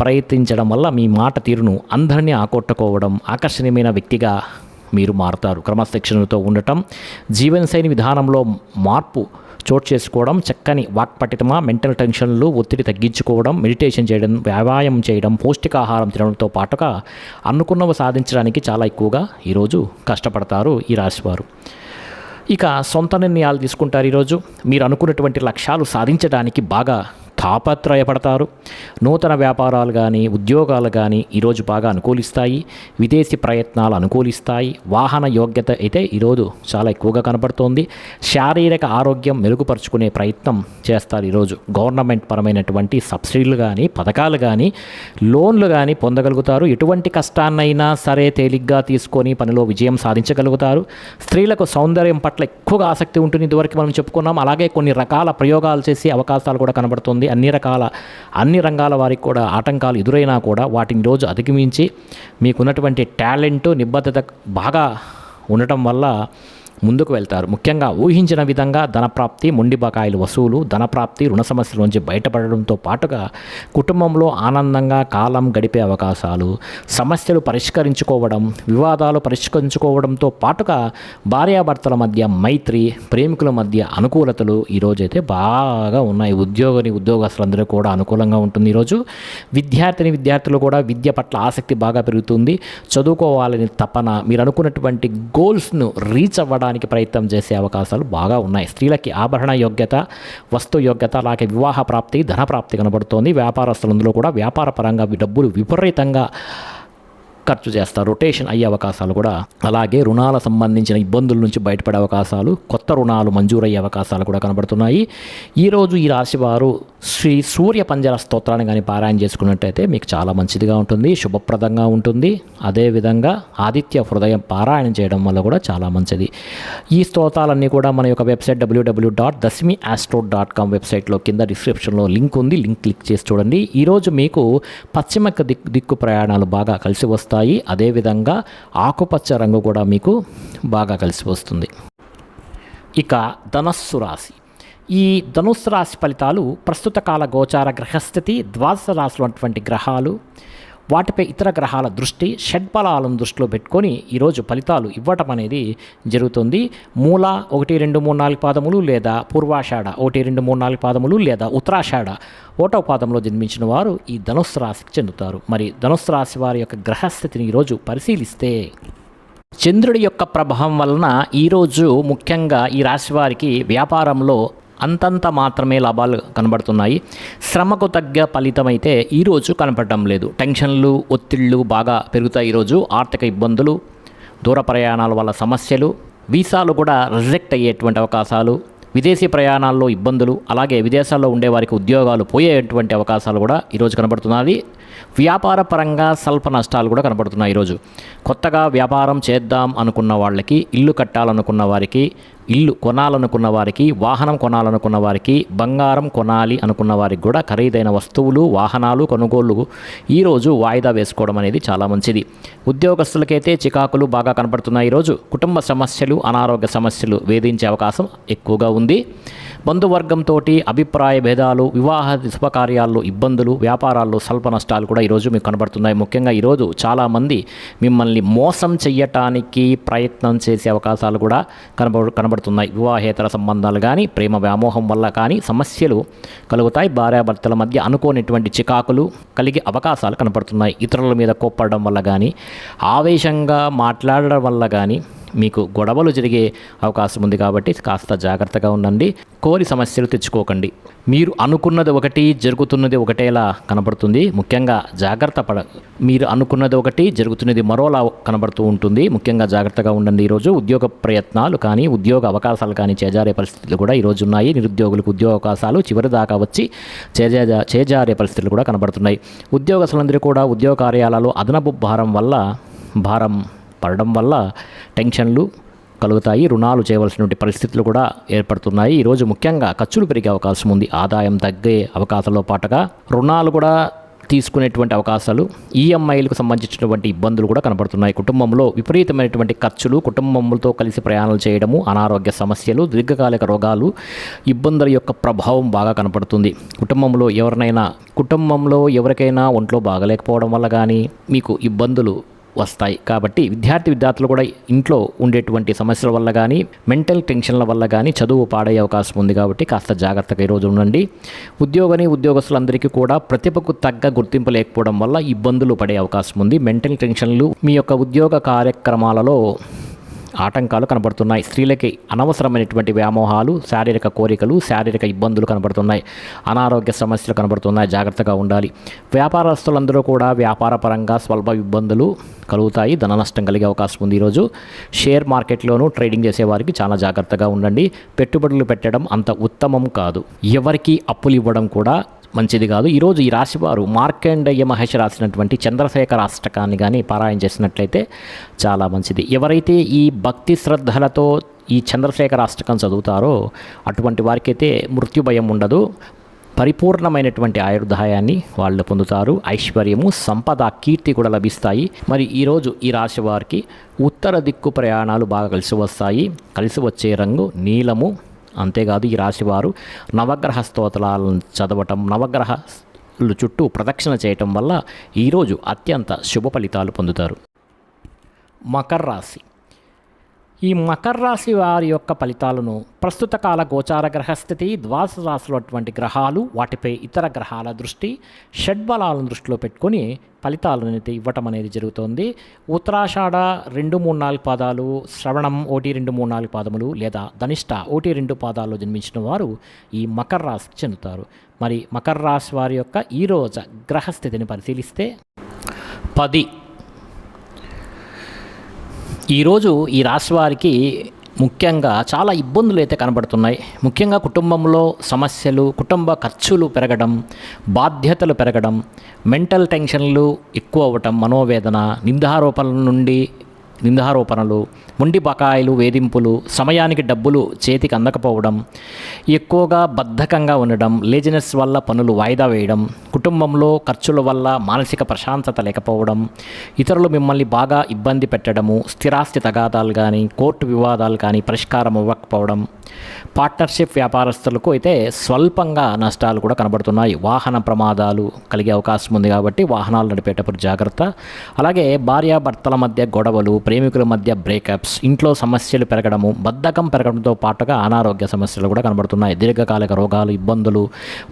ప్రయత్నించడం వల్ల మీ మాట తీరును అందరినీ ఆకట్టుకోవడం, ఆకర్షణీయమైన వ్యక్తిగా మీరు మారుతారు. క్రమశిక్షణతో ఉండటం, జీవనశైలి విధానంలో మార్పు చోటు చేసుకోవడం, చక్కని వాక్పటిమ, మెంటల్ టెన్షన్లు, ఒత్తిడి తగ్గించుకోవడం, మెడిటేషన్ చేయడం, వ్యాయామం చేయడం, పౌష్టికాహారం తినడంతో పాటుగా అనుకున్నవి సాధించడానికి చాలా ఎక్కువగా ఈరోజు కష్టపడతారు ఈ రాశివారు. ఇక సొంత నిర్ణయాలు తీసుకుంటారు. ఈరోజు మీరు అనుకున్నటువంటి లక్ష్యాలు సాధించడానికి బాగా తాపత్రయపడతారు. నూతన వ్యాపారాలు కానీ ఉద్యోగాలు కానీ ఈరోజు బాగా అనుకూలిస్తాయి. విదేశీ ప్రయత్నాలు అనుకూలిస్తాయి. వాహన యోగ్యత అయితే ఈరోజు చాలా ఎక్కువగా కనబడుతోంది. శారీరక ఆరోగ్యం మెరుగుపరుచుకునే ప్రయత్నం చేస్తారు. ఈరోజు గవర్నమెంట్ పరమైనటువంటి సబ్సిడీలు కానీ పథకాలు కానీ లోన్లు కానీ పొందగలుగుతారు. ఎటువంటి కష్టాన్నైనా సరే తేలిగ్గా తీసుకొని పనిలో విజయం సాధించగలుగుతారు. స్త్రీలకు సౌందర్యం పట్ల ఎక్కువగా ఆసక్తి ఉంటుంది. ఇదివరకు మనం చెప్పుకున్నాం. అలాగే కొన్ని రకాల ప్రయోగాలు చేసే అవకాశాలు కూడా కనబడుతుంది. అన్ని రంగాల వారికి కూడా ఆటంకాలు ఎదురైనా కూడా వాటిని రోజు అధిగమించి మీకున్నటువంటి టాలెంట్, నిబద్ధత బాగా ఉండటం వల్ల ముందుకు వెళ్తారు. ముఖ్యంగా ఊహించిన విధంగా ధనప్రాప్తి, మొండి బకాయిలు వసూలు, ధనప్రాప్తి, రుణ సమస్యల నుంచి బయటపడడంతో పాటుగా కుటుంబంలో ఆనందంగా కాలం గడిపే అవకాశాలు, సమస్యలు పరిష్కరించుకోవడం, వివాదాలు పరిష్కరించుకోవడంతో పాటుగా భార్యాభర్తల మధ్య మైత్రి, ప్రేమికుల మధ్య అనుకూలతలు ఈరోజైతే బాగా ఉన్నాయి. ఉద్యోగస్తులందరూ కూడా అనుకూలంగా ఉంటుంది. ఈరోజు విద్యార్థులు కూడా విద్య పట్ల ఆసక్తి బాగా పెరుగుతుంది. చదువుకోవాలని తపన, మీరు అనుకున్నటువంటి గోల్స్ను రీచ్ అవ్వడానికి ప్రయత్నం చేసే అవకాశాలు బాగా ఉన్నాయి. స్త్రీలకి ఆభరణ యోగ్యత, వస్తు యోగ్యత, అలాగే వివాహ ప్రాప్తి, ధన ప్రాప్తి కనబడుతోంది. వ్యాపారస్తులందరూ కూడా వ్యాపార పరంగా డబ్బులు విపరీతంగా ఖర్చు చేస్తారు. రొటేషన్ అయ్యే అవకాశాలు కూడా, అలాగే రుణాల సంబంధించిన ఇబ్బందుల నుంచి బయటపడే అవకాశాలు, కొత్త రుణాలు మంజూరయ్యే అవకాశాలు కూడా కనబడుతున్నాయి. ఈరోజు ఈ రాశి వారు శ్రీ సూర్య పంజర స్తోత్రాన్ని కానీ పారాయణ చేసుకున్నట్టయితే మీకు చాలా మంచిదిగా ఉంటుంది, శుభప్రదంగా ఉంటుంది. అదేవిధంగా ఆదిత్య హృదయం పారాయణం చేయడం వల్ల కూడా చాలా మంచిది. ఈ స్తోత్రాలన్నీ కూడా మన యొక్క వెబ్సైట్ www.dasmiastro.com వెబ్సైట్లో కింద డిస్క్రిప్షన్లో లింక్ ఉంది. లింక్ క్లిక్ చేసి చూడండి. ఈరోజు మీకు పశ్చిమ దిక్కు ప్రయాణాలు బాగా కలిసి వస్తాయి. అదేవిధంగా ఆకుపచ్చ రంగు కూడా మీకు బాగా కలిసి వస్తుంది. ఇక ధనస్సు రాశి. ఈ ధనుస్సు రాశి ఫలితాలు ప్రస్తుత కాల గోచార గ్రహస్థితి, ద్వాదశ రాశులు అటువంటి గ్రహాలు, వాటిపై ఇతర గ్రహాల దృష్టి, షడ్బలాలను దృష్టిలో పెట్టుకొని ఈరోజు ఫలితాలు ఇవ్వటం అనేది జరుగుతుంది. మూల 1, 2, 3, 4 పాదములు లేదా పూర్వాషాఢ 1, 2, 3, 4 పాదములు లేదా ఉత్తరాషాఢ 1వ పాదంలో జన్మించిన వారు ఈ ధనుస్సు రాశికి చెందుతారు. మరి ధనుస్సు రాశి వారి యొక్క గ్రహస్థితిని ఈరోజు పరిశీలిస్తే చంద్రుడి యొక్క ప్రభావం వలన ఈరోజు ముఖ్యంగా ఈ రాశి వారికి వ్యాపారంలో అంతంత మాత్రమే లాభాలు కనబడుతున్నాయి. శ్రమకు తగ్గ ఫలితమైతే ఈరోజు కనపడటం లేదు. టెన్షన్లు, ఒత్తిళ్లు బాగా పెరుగుతాయి. ఈరోజు ఆర్థిక ఇబ్బందులు, దూర ప్రయాణాల వల్ల సమస్యలు, వీసాలు కూడా రిజెక్ట్ అయ్యేటువంటి అవకాశాలు, విదేశీ ప్రయాణాల్లో ఇబ్బందులు, అలాగే విదేశాల్లో ఉండేవారికి ఉద్యోగాలు పోయేటువంటి అవకాశాలు కూడా ఈరోజు కనబడుతున్నది. వ్యాపార పరంగా స్వల్ప నష్టాలు కూడా కనబడుతున్నాయి ఈరోజు. కొత్తగా వ్యాపారం చేద్దాం అనుకున్న వాళ్ళకి, ఇల్లు కట్టాలనుకున్న వారికి, ఇల్లు కొనాలనుకున్న వారికి, వాహనం కొనాలనుకున్న వారికి, బంగారం కొనాలి అనుకున్న వారికి కూడా ఖరీదైన వస్తువులు, వాహనాలు కొనుగోళ్లు ఈరోజు వాయిదా వేసుకోవడం అనేది చాలా మంచిది. ఉద్యోగస్తులకైతే చికాకులు బాగా కనబడుతున్నాయి ఈరోజు. కుటుంబ సమస్యలు, అనారోగ్య సమస్యలు వేధించే అవకాశం ఎక్కువగా ఉంది. బంధువర్గంతో అభిప్రాయ భేదాలు, వివాహ శుభకార్యాల్లో ఇబ్బందులు, వ్యాపారాల్లో స్వల్ప నష్టాలు కూడా ఈరోజు మీకు కనబడుతున్నాయి. ముఖ్యంగా ఈరోజు చాలామంది మిమ్మల్ని మోసం చెయ్యటానికి ప్రయత్నం చేసే అవకాశాలు కూడా కనబడుతున్నాయి. వివాహేతర సంబంధాలు కానీ, ప్రేమ వ్యామోహం వల్ల కానీ సమస్యలు కలుగుతాయి. భార్యాభర్తల మధ్య అనుకోనిటువంటి చికాకులు కలిగే అవకాశాలు కనబడుతున్నాయి. ఇతరుల మీద కోప్పడడం వల్ల కానీ, ఆవేశంగా మాట్లాడడం వల్ల కానీ మీకు గొడవలు జరిగే అవకాశం ఉంది. కాబట్టి కాస్త జాగ్రత్తగా ఉండండి. కోరి సమస్యలు తెచ్చుకోకండి. మీరు అనుకున్నది ఒకటి, జరుగుతున్నది ఒకటేలా కనబడుతుంది. ముఖ్యంగా మీరు అనుకున్నది ఒకటి, జరుగుతున్నది మరోలా కనబడుతూ ఉంటుంది. ముఖ్యంగా జాగ్రత్తగా ఉండండి. ఈరోజు ఉద్యోగ ప్రయత్నాలు కానీ, ఉద్యోగ అవకాశాలు కానీ చేజారే పరిస్థితులు కూడా ఈరోజు ఉన్నాయి. నిరుద్యోగులకు ఉద్యోగ అవకాశాలు చివరి దాకా వచ్చి చేజారే పరిస్థితులు కూడా కనబడుతున్నాయి. ఉద్యోగస్తులందరూ కూడా ఉద్యోగ కార్యాలలో అదనపు భారం పడడం వల్ల టెన్షన్లు కలుగుతాయి. రుణాలు చేయవలసినటువంటి పరిస్థితులు కూడా ఏర్పడుతున్నాయి. ఈరోజు ముఖ్యంగా ఖర్చులు పెరిగే అవకాశం ఉంది. ఆదాయం తగ్గే అవకాశాలతో పాటుగా రుణాలు కూడా తీసుకునేటువంటి అవకాశాలు, ఈఎంఐలకు సంబంధించినటువంటి ఇబ్బందులు కూడా కనబడుతున్నాయి. కుటుంబంలో విపరీతమైనటువంటి ఖర్చులు, కుటుంబంతో కలిసి ప్రయాణాలు చేయడము, అనారోగ్య సమస్యలు, దీర్ఘకాలిక రోగాలు, ఇబ్బందుల యొక్క ప్రభావం బాగా కనపడుతుంది. కుటుంబంలో ఎవరికైనా ఒంట్లో బాగలేకపోవడం వల్ల కానీ మీకు ఇబ్బందులు వస్తాయి. కాబట్టి విద్యార్థులు కూడా ఇంట్లో ఉండేటువంటి సమస్యల వల్ల కానీ, మెంటల్ టెన్షన్ల వల్ల కానీ చదువు పాడయ్యే అవకాశం ఉంది. కాబట్టి కాస్త జాగ్రత్తగా ఈరోజు ఉండండి. ఉద్యోగస్తులందరికీ కూడా ప్రతిభకు తగ్గ గుర్తింపు లేకపోవడం వల్ల ఇబ్బందులు పడే అవకాశం ఉంది. మెంటల్ టెన్షన్లు మీ యొక్క ఉద్యోగ కార్యక్రమాలలో ఆటంకాలు కనబడుతున్నాయి. స్త్రీలకి అనవసరమైనటువంటి వ్యామోహాలు, శారీరక కోరికలు, శారీరక ఇబ్బందులు కనబడుతున్నాయి. అనారోగ్య సమస్యలు కనబడుతున్నాయి. జాగ్రత్తగా ఉండాలి. వ్యాపారస్తులందరూ కూడా వ్యాపార పరంగా స్వల్ప ఇబ్బందులు కలుగుతాయి. ధన నష్టం కలిగే అవకాశం ఉంది. ఈరోజు షేర్ మార్కెట్లోనూ ట్రేడింగ్ చేసేవారికి చాలా జాగ్రత్తగా ఉండండి. పెట్టుబడులు పెట్టడం అంత ఉత్తమం కాదు. ఎవరికి అప్పులు ఇవ్వడం కూడా మంచిది కాదు. ఈరోజు ఈ రాశివారు మార్కండేయ మహర్షి రాసినటువంటి చంద్రశేఖర అష్టకాన్ని కానీ పారాయణ చేసినట్లయితే చాలా మంచిది. ఎవరైతే ఈ భక్తి శ్రద్ధలతో ఈ చంద్రశేఖర అష్టకం చదువుతారో అటువంటి వారికైతే మృత్యు భయం ఉండదు. పరిపూర్ణమైనటువంటి ఆయుర్దాయాన్ని వాళ్ళు పొందుతారు. ఐశ్వర్యము, సంపద, కీర్తి కూడా లభిస్తాయి. మరి ఈరోజు ఈ రాశి వారికి ఉత్తర దిక్కు ప్రయాణాలు బాగా కలిసి వస్తాయి. కలిసి వచ్చే రంగు నీలము. అంతేకాదు ఈ రాశివారు నవగ్రహ స్తోత్రాలను చదవటం, నవగ్రహాలు చుట్టూ ప్రదక్షిణ చేయటం వల్ల ఈరోజు అత్యంత శుభ ఫలితాలు పొందుతారు. మకర రాశి. ఈ మకర రాశి వారి యొక్క ఫలితాలను ప్రస్తుత కాల గోచార గ్రహస్థితి, ద్వాదశ రాశిలో అటువంటి గ్రహాలు, వాటిపై ఇతర గ్రహాల దృష్టి, షడ్బలాలను దృష్టిలో పెట్టుకొని ఫలితాలను అయితే ఇవ్వటం అనేది జరుగుతోంది. ఉత్తరాషాఢ 2, 3, 4 పాదాలు, శ్రవణం 1, 2, 3, 4 పాదములు లేదా ధనిష్ట 1, 2 పాదాల్లో జన్మించిన వారు ఈ మకర రాశికి చెందుతారు. మరి మకర రాశి వారి యొక్క ఈరోజు గ్రహస్థితిని పరిశీలిస్తే 10. ఈరోజు ఈ రాశి వారికి ముఖ్యంగా చాలా ఇబ్బందులు అయితే కనబడుతున్నాయి. ముఖ్యంగా కుటుంబంలో సమస్యలు, కుటుంబ ఖర్చులు పెరగడం, బాధ్యతలు పెరగడం, మెంటల్ టెన్షన్లు ఎక్కువ అవ్వటం, మనోవేదన, నిందారోపణలు, మొండి బకాయిలు, వేధింపులు, సమయానికి డబ్బులు చేతికి అందకపోవడం, ఎక్కువగా బద్ధకంగా ఉండడం, లేజినెస్ వల్ల పనులు వాయిదా వేయడం, కుటుంబంలో ఖర్చుల వల్ల మానసిక ప్రశాంతత లేకపోవడం, ఇతరులు మిమ్మల్ని బాగా ఇబ్బంది పెట్టడము, స్థిరాస్తి తగాదాలు కానీ, కోర్టు వివాదాలు కానీ పరిష్కారం అవ్వకపోవడం, పార్ట్నర్షిప్ వ్యాపారస్తులకు అయితే స్వల్పంగా నష్టాలు కూడా కనబడుతున్నాయి. వాహన ప్రమాదాలు కలిగే అవకాశం ఉంది. కాబట్టి వాహనాలు నడిపేటప్పుడు జాగ్రత్త. అలాగే భార్యాభర్తల మధ్య గొడవలు, ప్రేమికుల మధ్య బ్రేకప్స్, ఇంట్లో సమస్యలు పెరగడము, బద్ధకం పెరగడంతో పాటుగా అనారోగ్య సమస్యలు కూడా కనబడుతున్నాయి. దీర్ఘకాలిక రోగాలు, ఇబ్బందులు,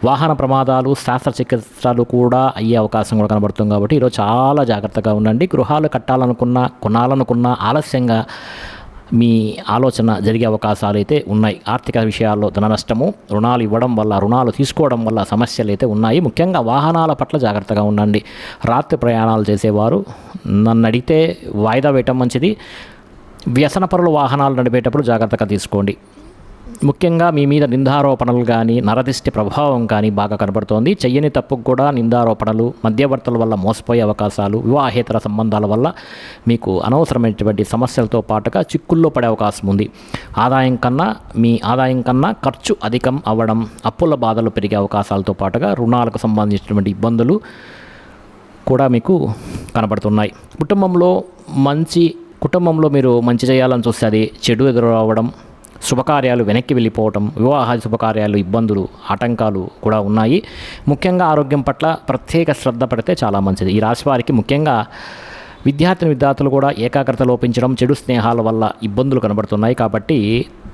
వాహన ప్రమాదాలు, శస్త్రచికిత్సలు కూడా అయ్యే అవకాశం కూడా కనబడుతుంది. కాబట్టి ఈరోజు చాలా జాగ్రత్తగా ఉండండి. గృహాలు కట్టాలనుకున్నా, కొనాలనుకున్నా ఆలస్యంగా మీ ఆలోచన జరిగే అవకాశాలు అయితే ఉన్నాయి. ఆర్థిక విషయాల్లో ధన నష్టము, రుణాలు తీసుకోవడం వల్ల సమస్యలు అయితే ఉన్నాయి. ముఖ్యంగా వాహనాల పట్ల జాగ్రత్తగా ఉండండి. రాత్రి ప్రయాణాలు చేసేవారు నన్ను అడిగితే వాయిదా వేయటం మంచిది. వ్యసనపరుల వాహనాలు నడిపేటప్పుడు జాగ్రత్తగా తీసుకోండి. ముఖ్యంగా మీ మీద నిందారోపణలు కానీ నరదిష్టి ప్రభావం కానీ బాగా కనబడుతోంది. చెయ్యని తప్పుకు కూడా నిందారోపణలు, మధ్యవర్తుల వల్ల మోసపోయే అవకాశాలు, వివాహేతర సంబంధాల వల్ల మీకు అనవసరమైనటువంటి సమస్యలతో పాటుగా చిక్కుల్లో పడే అవకాశం ఉంది. మీ ఆదాయం కన్నా ఖర్చు అధికం అవ్వడం, అప్పుల బాధలు పెరిగే అవకాశాలతో పాటుగా రుణాలకు సంబంధించినటువంటి ఇబ్బందులు కూడా మీకు కనబడుతున్నాయి. కుటుంబంలో మీరు మంచి చేయాలని చూస్తే అది చెడు ఎదురు రావడం, శుభకార్యాలు వెనక్కి వెళ్ళిపోవటం, వివాహాది శుభకార్యాలు ఇబ్బందులు, ఆటంకాలు కూడా ఉన్నాయి. ముఖ్యంగా ఆరోగ్యం పట్ల ప్రత్యేక శ్రద్ధ పడితే చాలా మంచిది. ఈ రాశి వారికి ముఖ్యంగా విద్యార్థులు కూడా ఏకాగ్రత లోపించడం, చెడు స్నేహాల వల్ల ఇబ్బందులు కనబడుతున్నాయి. కాబట్టి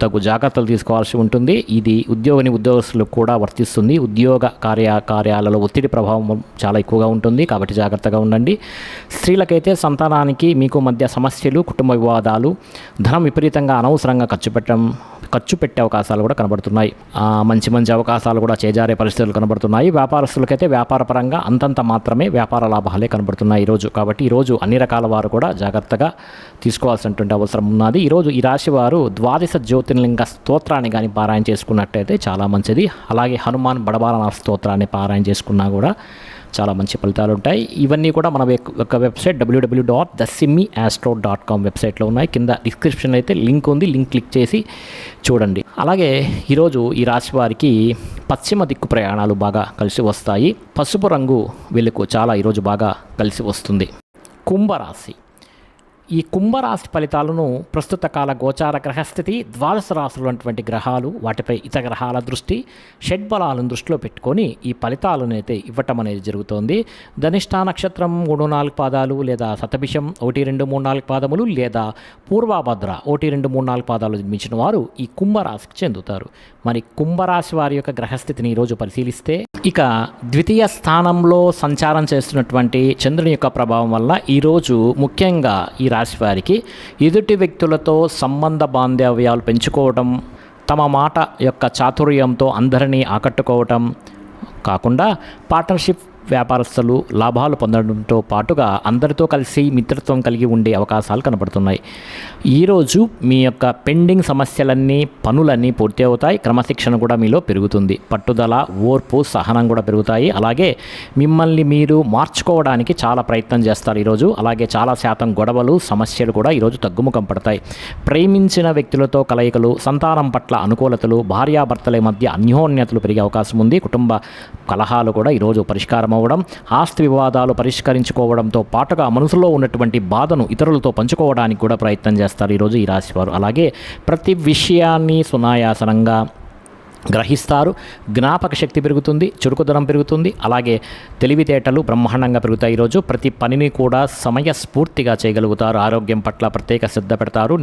తగు జాగ్రత్తలు తీసుకోవాల్సి ఉంటుంది. ఇది ఉద్యోగస్తులకు కూడా వర్తిస్తుంది. ఉద్యోగ కార్యాలలో ఒత్తిడి ప్రభావం చాలా ఎక్కువగా ఉంటుంది. కాబట్టి జాగ్రత్తగా ఉండండి. స్త్రీలకైతే సంతానానికి మీకు మధ్య సమస్యలు, కుటుంబ వివాదాలు, ధనం విపరీతంగా అనవసరంగా ఖర్చు పెట్టే అవకాశాలు కూడా కనబడుతున్నాయి. మంచి అవకాశాలు కూడా చేజారే పరిస్థితులు కనబడుతున్నాయి. వ్యాపారస్తులకైతే వ్యాపారపరంగా అంతంత మాత్రమే వ్యాపార లాభాలే కనబడుతున్నాయి ఈరోజు. కాబట్టి ఈరోజు అన్ని రకాల వారు కూడా జాగ్రత్తగా తీసుకోవాల్సినటువంటి అవసరం ఉన్నది. ఈరోజు ఈ రాశి వారు ద్వాదశ జ్యోతిర్లింగ స్తోత్రాన్ని కానీ పారాయణ చేసుకున్నట్టయితే చాలా మంచిది. అలాగే హనుమాన్ బడబాలనాథ స్తోత్రాన్ని పారాయణ చేసుకున్నా కూడా చాలా మంచి ఫలితాలు ఉంటాయి. ఇవన్నీ కూడా మన యొక్క వెబ్సైట్ www.thesimmiastro.com వెబ్సైట్లో ఉన్నాయి. కింద డిస్క్రిప్షన్ అయితే లింక్ ఉంది. లింక్ క్లిక్ చేసి చూడండి. అలాగే ఈరోజు ఈ రాశి వారికి పశ్చిమ దిక్కు ప్రయాణాలు బాగా కలిసి వస్తాయి. పసుపు రంగు వీళ్ళకు చాలా ఈరోజు బాగా కలిసి వస్తుంది. కుంభరాశి. ఈ కుంభరాశి ఫలితాలను ప్రస్తుత కాల గోచార గ్రహస్థితి, ద్వాదశ రాశులు అటువంటి గ్రహాలు, వాటిపై ఇతర గ్రహాల దృష్టి, షడ్బలాలను దృష్టిలో పెట్టుకొని ఈ ఫలితాలను అయితే ఇవ్వటం అనేది జరుగుతోంది. ధనిష్ఠా నక్షత్రం 3-4 పాదాలు లేదా శతభిషం 1-2-3-4 పాదములు లేదా పూర్వభద్ర 1-2-3-4 పాదాలు జన్మించిన వారు ఈ కుంభరాశికి చెందుతారు. మరి కుంభరాశి వారి యొక్క గ్రహస్థితిని ఈరోజు పరిశీలిస్తే ఇక ద్వితీయ స్థానంలో సంచారం చేస్తున్నటువంటి చంద్రుని యొక్క ప్రభావం వల్ల ఈరోజు ముఖ్యంగా ఈ రాశి వారికి ఎదుటి వ్యక్తులతో సంబంధ బాంధవ్యాలు పెంచుకోవడం, తమ మాట యొక్క చాతుర్యంతో అందరినీ ఆకట్టుకోవటం కాకుండా పార్ట్నర్షిప్ వ్యాపారస్తులు లాభాలు పొందడంతో పాటుగా అందరితో కలిసి మిత్రత్వం కలిగి ఉండే అవకాశాలు కనబడుతున్నాయి. ఈరోజు మీ యొక్క పెండింగ్ సమస్యలన్నీ, పనులన్నీ పూర్తి అవుతాయి. క్రమశిక్షణ కూడా మీలో పెరుగుతుంది. పట్టుదల, ఓర్పు, సహనం కూడా పెరుగుతాయి. అలాగే మిమ్మల్ని మీరు మార్చుకోవడానికి చాలా ప్రయత్నం చేస్తారు ఈరోజు. అలాగే చాలా శాతం గొడవలు, సమస్యలు కూడా ఈరోజు తగ్గుముఖం పడతాయి. ప్రేమించిన వ్యక్తులతో కలయికలు, సంతానం పట్ల అనుకూలతలు, భార్యాభర్తల మధ్య అన్యోన్యతలు పెరిగే అవకాశం ఉంది. కుటుంబ కలహాలు కూడా ఈరోజు పరిష్కారం అవ్వడం, ఆస్తి వివాదాలు పరిష్కరించుకోవడంతో పాటుగా మనసులో ఉన్నటువంటి బాధను ఇతరులతో పంచుకోవడానికి కూడా ప్రయత్నం చేస్తారు ఈరోజు ఈ రాశివారు. అలాగే ప్రతి విషయాన్ని సునాయాసనంగా గ్రహిస్తారు. జ్ఞాపక శక్తి పెరుగుతుంది, చురుకుదనం పెరుగుతుంది. అలాగే తెలివితేటలు బ్రహ్మాండంగా పెరుగుతాయి. ఈరోజు ప్రతి పనిని కూడా సమయస్ఫూర్తిగా చేయగలుగుతారు. ఆరోగ్యం పట్ల ప్రత్యేక శ్రద్ధ పెడతారు.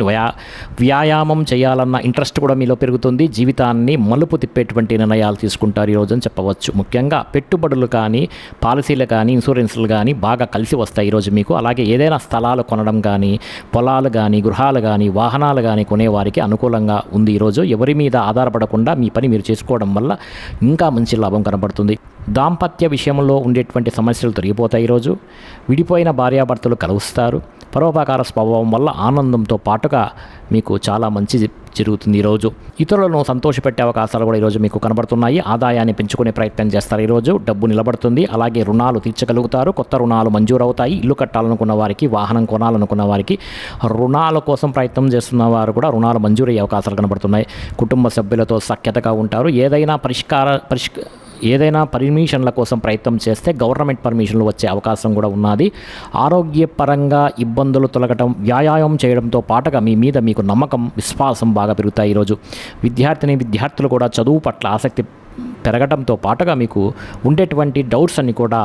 వ్యాయామం చేయాలన్న ఇంట్రెస్ట్ కూడా మీలో పెరుగుతుంది. జీవితాన్ని మలుపు తిప్పేటువంటి నిర్ణయాలు తీసుకుంటారు ఈరోజు అని చెప్పవచ్చు. ముఖ్యంగా పెట్టుబడులు కానీ, పాలసీలు కానీ, ఇన్సూరెన్స్లు కానీ బాగా కలిసి వస్తాయి ఈరోజు మీకు. అలాగే ఏదైనా స్థలాలు కొనడం కానీ, పొలాలు కానీ, గృహాలు కానీ, వాహనాలు కానీ కొనేవారికి అనుకూలంగా ఉంది ఈరోజు. ఎవరి మీద ఆధారపడకుండా మీ పని మీరు చేసుకోవడం వల్ల ఇంకా మంచి లాభం కనబడుతుంది. దాంపత్య విషయంలో ఉండేటువంటి సమస్యలు తొలగిపోతాయి. ఈరోజు విడిపోయిన భార్యాభర్తలు కలుస్తారు. పరోపకార స్వభావం వల్ల ఆనందంతో పాటుగా మీకు చాలా మంచి జరుగుతుంది ఈరోజు. ఇతరులను సంతోషపెట్టే అవకాశాలు కూడా ఈరోజు మీకు కనబడుతున్నాయి. ఆదాయాన్ని పెంచుకునే ప్రయత్నం చేస్తారు ఈరోజు. డబ్బు నిలబడుతుంది. అలాగే రుణాలు తీర్చగలుగుతారు. కొత్త రుణాలు మంజూరవుతాయి. ఇల్లు కట్టాలనుకున్న వారికి, వాహనం కొనాలనుకున్న వారికి, రుణాల కోసం ప్రయత్నం చేస్తున్న వారు కూడా రుణాలు మంజూరయ్యే అవకాశాలు కనబడుతున్నాయి. కుటుంబ సభ్యులతో సఖ్యతగా ఉంటారు. ఏదైనా పర్మిషన్ల కోసం ప్రయత్నం చేస్తే గవర్నమెంట్ పర్మిషన్లు వచ్చే అవకాశం కూడా ఉన్నది. ఆరోగ్యపరంగా ఇబ్బందులు తొలగటం, వ్యాయామం చేయడంతో పాటుగా మీ మీద మీకు నమ్మకం, విశ్వాసం బాగా పెరుగుతాయి ఈరోజు. విద్యార్థులు కూడా చదువు పట్ల ఆసక్తి పెరగడంతో పాటుగా మీకు ఉండేటువంటి డౌట్స్ అన్ని కూడా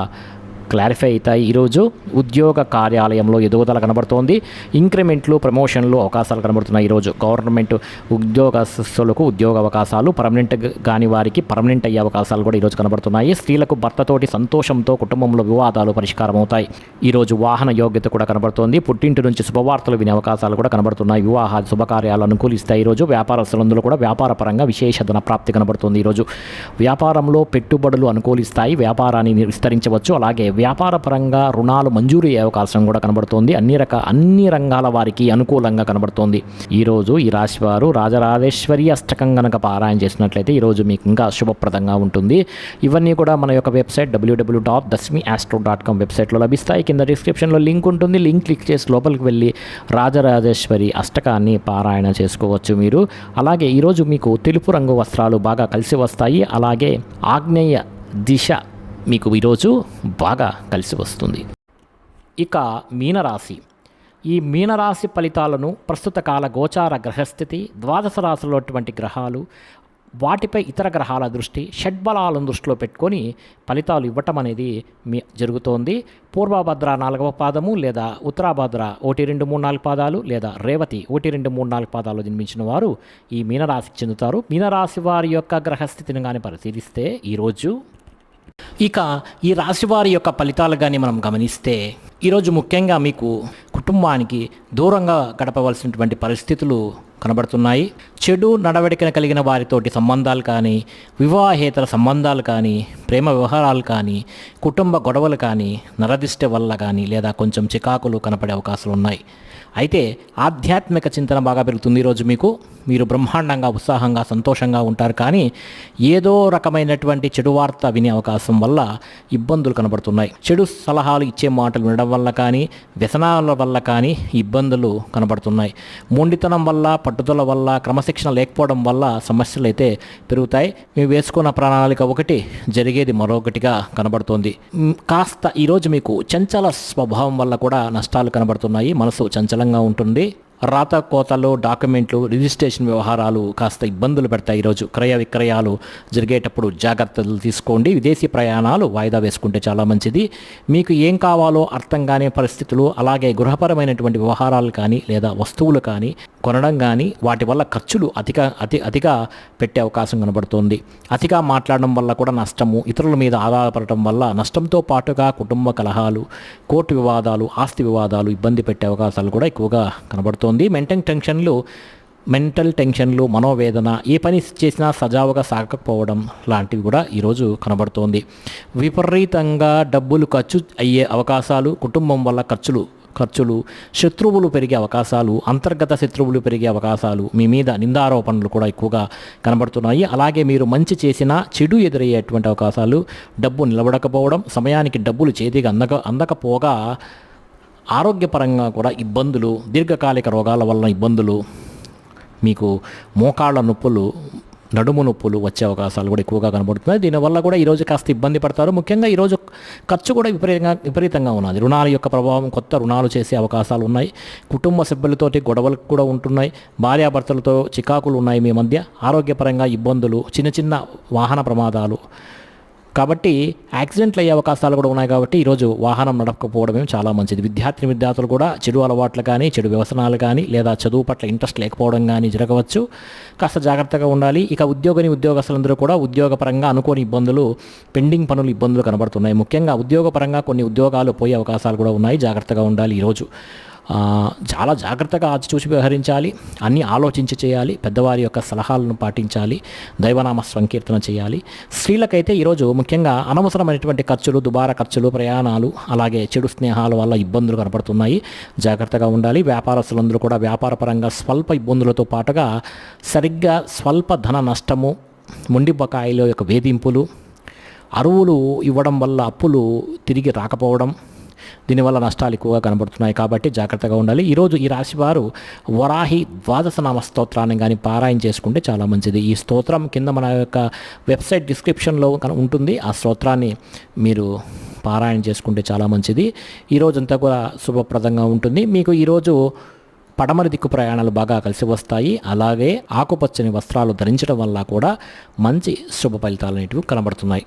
క్లారిఫై అవుతాయి. ఈరోజు ఉద్యోగ కార్యాలయంలో ఎదుగుదల కనబడుతోంది. ఇంక్రిమెంట్లు, ప్రమోషన్లు అవకాశాలు కనబడుతున్నాయి ఈరోజు. గవర్నమెంట్ ఉద్యోగస్తులకు ఉద్యోగ అవకాశాలు, పర్మనెంట్ కాని వారికి పర్మనెంట్ అయ్యే అవకాశాలు కూడా ఈరోజు కనబడుతున్నాయి. స్త్రీలకు భర్తతోటి సంతోషంతో కుటుంబంలో వివాదాలు పరిష్కారం అవుతాయి. ఈరోజు వాహన యోగ్యత కూడా కనబడుతోంది. పుట్టింటి నుంచి శుభవార్తలు వినే అవకాశాలు కూడా కనబడుతున్నాయి. వివాహ శుభకార్యాలు అనుకూలిస్తాయి. ఈరోజు వ్యాపారస్తులందరూ కూడా వ్యాపారపరంగా విశేష ధన ప్రాప్తి కనబడుతుంది. ఈరోజు వ్యాపారంలో పెట్టుబడులు అనుకూలిస్తాయి. వ్యాపారాన్ని విస్తరించవచ్చు. అలాగే వ్యాపార పరంగా రుణాలు మంజూరు అయ్యే అవకాశం కూడా కనబడుతోంది. అన్ని రంగాల వారికి అనుకూలంగా కనబడుతోంది. ఈరోజు ఈ రాశి వారు రాజరాజేశ్వరి అష్టకం కనుక పారాయణ చేసినట్లయితే ఈరోజు మీకు ఇంకా శుభప్రదంగా ఉంటుంది. ఇవన్నీ కూడా మన యొక్క వెబ్సైట్ www.dasmiastro.com వెబ్సైట్లో లభిస్తాయి. కింద డిస్క్రిప్షన్లో లింక్ ఉంటుంది. లింక్ క్లిక్ చేసి లోపలికి వెళ్ళి రాజరాజేశ్వరి అష్టకాన్ని పారాయణ చేసుకోవచ్చు మీరు. అలాగే ఈరోజు మీకు తెలుపు రంగు వస్త్రాలు బాగా కలిసి వస్తాయి. అలాగే ఆగ్నేయ దిశ మీకు ఈరోజు బాగా కలిసి వస్తుంది. ఇక మీనరాశి. ఈ మీనరాశి ఫలితాలను ప్రస్తుత కాల గోచార గ్రహస్థితి, ద్వాదశ రాశులటువంటి గ్రహాలు, వాటిపై ఇతర గ్రహాల దృష్టి, షడ్బలాలను దృష్టిలో పెట్టుకొని ఫలితాలు ఇవ్వటం అనేది జరుగుతోంది. పూర్వభద్ర 4వ పాదము లేదా ఉత్తరాభద్ర 1, 2, 3, 4 పాదాలు లేదా రేవతి 1, 2, 3, 4 పాదాలు జన్మించిన వారు ఈ మీనరాశికి చెందుతారు. మీనరాశి వారి యొక్క గ్రహస్థితిని కానీ పరిశీలిస్తే ఈరోజు ఇక ఈ రాశివారి యొక్క ఫలితాలు కానీ మనం గమనిస్తే ఈరోజు ముఖ్యంగా మీకు కుటుంబానికి దూరంగా గడపవలసినటువంటి పరిస్థితులు కనబడుతున్నాయి. చెడు నడవడికన కలిగిన వారితోటి సంబంధాలు కానీ, వివాహేతర సంబంధాలు కానీ, ప్రేమ వ్యవహారాలు కానీ, కుటుంబ గొడవలు కానీ, నరదిష్టి వల్ల కానీ లేదా కొంచెం చికాకులు కనపడే అవకాశాలు ఉన్నాయి. అయితే ఆధ్యాత్మిక చింతన బాగా పెరుగుతుంది. ఈరోజు మీరు బ్రహ్మాండంగా, ఉత్సాహంగా, సంతోషంగా ఉంటారు. కానీ ఏదో రకమైనటువంటి చెడు వార్త వినే అవకాశం వల్ల ఇబ్బందులు కనబడుతున్నాయి. చెడు సలహాలు ఇచ్చే మాటలు వినడం వల్ల కానీ, వ్యసనాల వల్ల కానీ ఇబ్బందులు కనబడుతున్నాయి. మొండితనం వల్ల, పట్టుదల వల్ల, క్రమశిక్షణ లేకపోవడం వల్ల సమస్యలు అయితే పెరుగుతాయి. మేము వేసుకున్న ప్రణాళిక ఒకటి, జరిగేది మరొకటిగా కనబడుతోంది. కాస్త ఈరోజు మీకు చంచల స్వభావం వల్ల కూడా నష్టాలు కనబడుతున్నాయి. మనసు చంచలంగా ఉంటుంది. రాత కోతలు, డాక్యుమెంట్లు, రిజిస్ట్రేషన్ వ్యవహారాలు కాస్త ఇబ్బందులు పెడతాయి. ఈరోజు క్రయ విక్రయాలు జరిగేటప్పుడు జాగ్రత్తలు తీసుకోండి. విదేశీ ప్రయాణాలు వాయిదా వేసుకుంటే చాలా మంచిది. మీకు ఏం కావాలో అర్థం కాని పరిస్థితులు, అలాగే గృహపరమైనటువంటి వ్యవహారాలు కానీ లేదా వస్తువులు కానీ కొనడం కానీ వాటి వల్ల ఖర్చులు అతిగా పెట్టే అవకాశం కనబడుతుంది. అతిగా మాట్లాడడం వల్ల కూడా నష్టము, ఇతరుల మీద ఆధారపడటం వల్ల నష్టంతో పాటుగా కుటుంబ కలహాలు, కోర్టు వివాదాలు, ఆస్తి వివాదాలు ఇబ్బంది పెట్టే అవకాశాలు కూడా ఎక్కువగా కనబడుతుంది. మెంటల్ టెన్షన్లు, మనోవేదన, ఏ పని చేసినా సజావుగా సాగకపోవడం లాంటివి కూడా ఈరోజు కనబడుతోంది. విపరీతంగా డబ్బులు ఖర్చు అయ్యే అవకాశాలు, కుటుంబం వల్ల ఖర్చులు, శత్రువులు పెరిగే అవకాశాలు, అంతర్గత శత్రువులు పెరిగే అవకాశాలు, మీ మీద నిందారోపణలు కూడా ఎక్కువగా కనబడుతున్నాయి. అలాగే మీరు మంచి చేసినా చెడు ఎదురయ్యేటువంటి అవకాశాలు, డబ్బు నిలబడకపోవడం, సమయానికి డబ్బులు చేతికి అందకపోగా ఆరోగ్యపరంగా కూడా ఇబ్బందులు, దీర్ఘకాలిక రోగాల వలన ఇబ్బందులు, మీకు మోకాళ్ళ నొప్పులు, నడుము నొప్పులు వచ్చే అవకాశాలు కూడా ఎక్కువగా కనబడుతున్నాయి. దీనివల్ల కూడా ఈరోజు కాస్త ఇబ్బంది పడతారు. ముఖ్యంగా ఈరోజు ఖర్చు కూడా విపరీతంగా ఉన్నది. రుణాల యొక్క ప్రభావం, కొత్త రుణాలు చేసే అవకాశాలు ఉన్నాయి. కుటుంబ సభ్యులతోటి గొడవలు కూడా ఉంటున్నాయి. భార్యాభర్తలతో చికాకులు ఉన్నాయి మీ మధ్య. ఆరోగ్యపరంగా ఇబ్బందులు, చిన్న వాహన ప్రమాదాలు, కాబట్టి యాక్సిడెంట్లు అయ్యే అవకాశాలు కూడా ఉన్నాయి. కాబట్టి ఈరోజు వాహనం నడపకపోవడమే చాలా మంచిది. విద్యార్థులు కూడా చెడు అలవాట్లు కానీ, చెడు వ్యసనాలు కానీ లేదా చదువు పట్ల ఇంట్రెస్ట్ లేకపోవడం కానీ జరగవచ్చు. కాస్త జాగ్రత్తగా ఉండాలి. ఇక ఉద్యోగస్తులందరూ కూడా ఉద్యోగపరంగా అనుకోని ఇబ్బందులు, పెండింగ్ పనులు, ఇబ్బందులు కనబడుతున్నాయి. ముఖ్యంగా ఉద్యోగపరంగా కొన్ని ఉద్యోగాలు పోయే అవకాశాలు కూడా ఉన్నాయి. జాగ్రత్తగా ఉండాలి. ఈరోజు చాలా జాగ్రత్తగా ఆచితూచి వ్యవహరించాలి. అన్నీ ఆలోచించి చేయాలి. పెద్దవారి యొక్క సలహాలను పాటించాలి. దైవనామ సంకీర్తన చేయాలి. స్త్రీలకైతే ఈరోజు ముఖ్యంగా అనవసరమైనటువంటి ఖర్చులు, దుబారా ఖర్చులు, ప్రయాణాలు, అలాగే చెడు స్నేహాల వల్ల ఇబ్బందులు కనపడుతున్నాయి. జాగ్రత్తగా ఉండాలి. వ్యాపారస్తులందరూ కూడా వ్యాపారపరంగా స్వల్ప ఇబ్బందులతో పాటుగా సరిగ్గా స్వల్ప ధన నష్టము, మొండి బకాయిల యొక్క వేధింపులు, అరువులు ఇవ్వడం వల్ల అప్పులు తిరిగి రాకపోవడం, దీనివల్ల నష్టాలు ఎక్కువగా కనబడుతున్నాయి. కాబట్టి జాగ్రత్తగా ఉండాలి. ఈరోజు ఈ రాశివారు వరాహి ద్వాదశనామ స్తోత్రాన్ని కానీ పారాయణ చేసుకుంటే చాలా మంచిది. ఈ స్తోత్రం కింద మన యొక్క వెబ్సైట్ డిస్క్రిప్షన్లో ఉంటుంది. ఆ స్తోత్రాన్ని మీరు పారాయణ చేసుకుంటే చాలా మంచిది. ఈరోజంతా కూడా శుభప్రదంగా ఉంటుంది. మీకు ఈరోజు పడమరి దిక్కు ప్రయాణాలు బాగా కలిసి వస్తాయి. అలాగే ఆకుపచ్చని వస్త్రాలు ధరించడం వల్ల కూడా మంచి శుభ ఫలితాలు అనేటివి కనబడుతున్నాయి.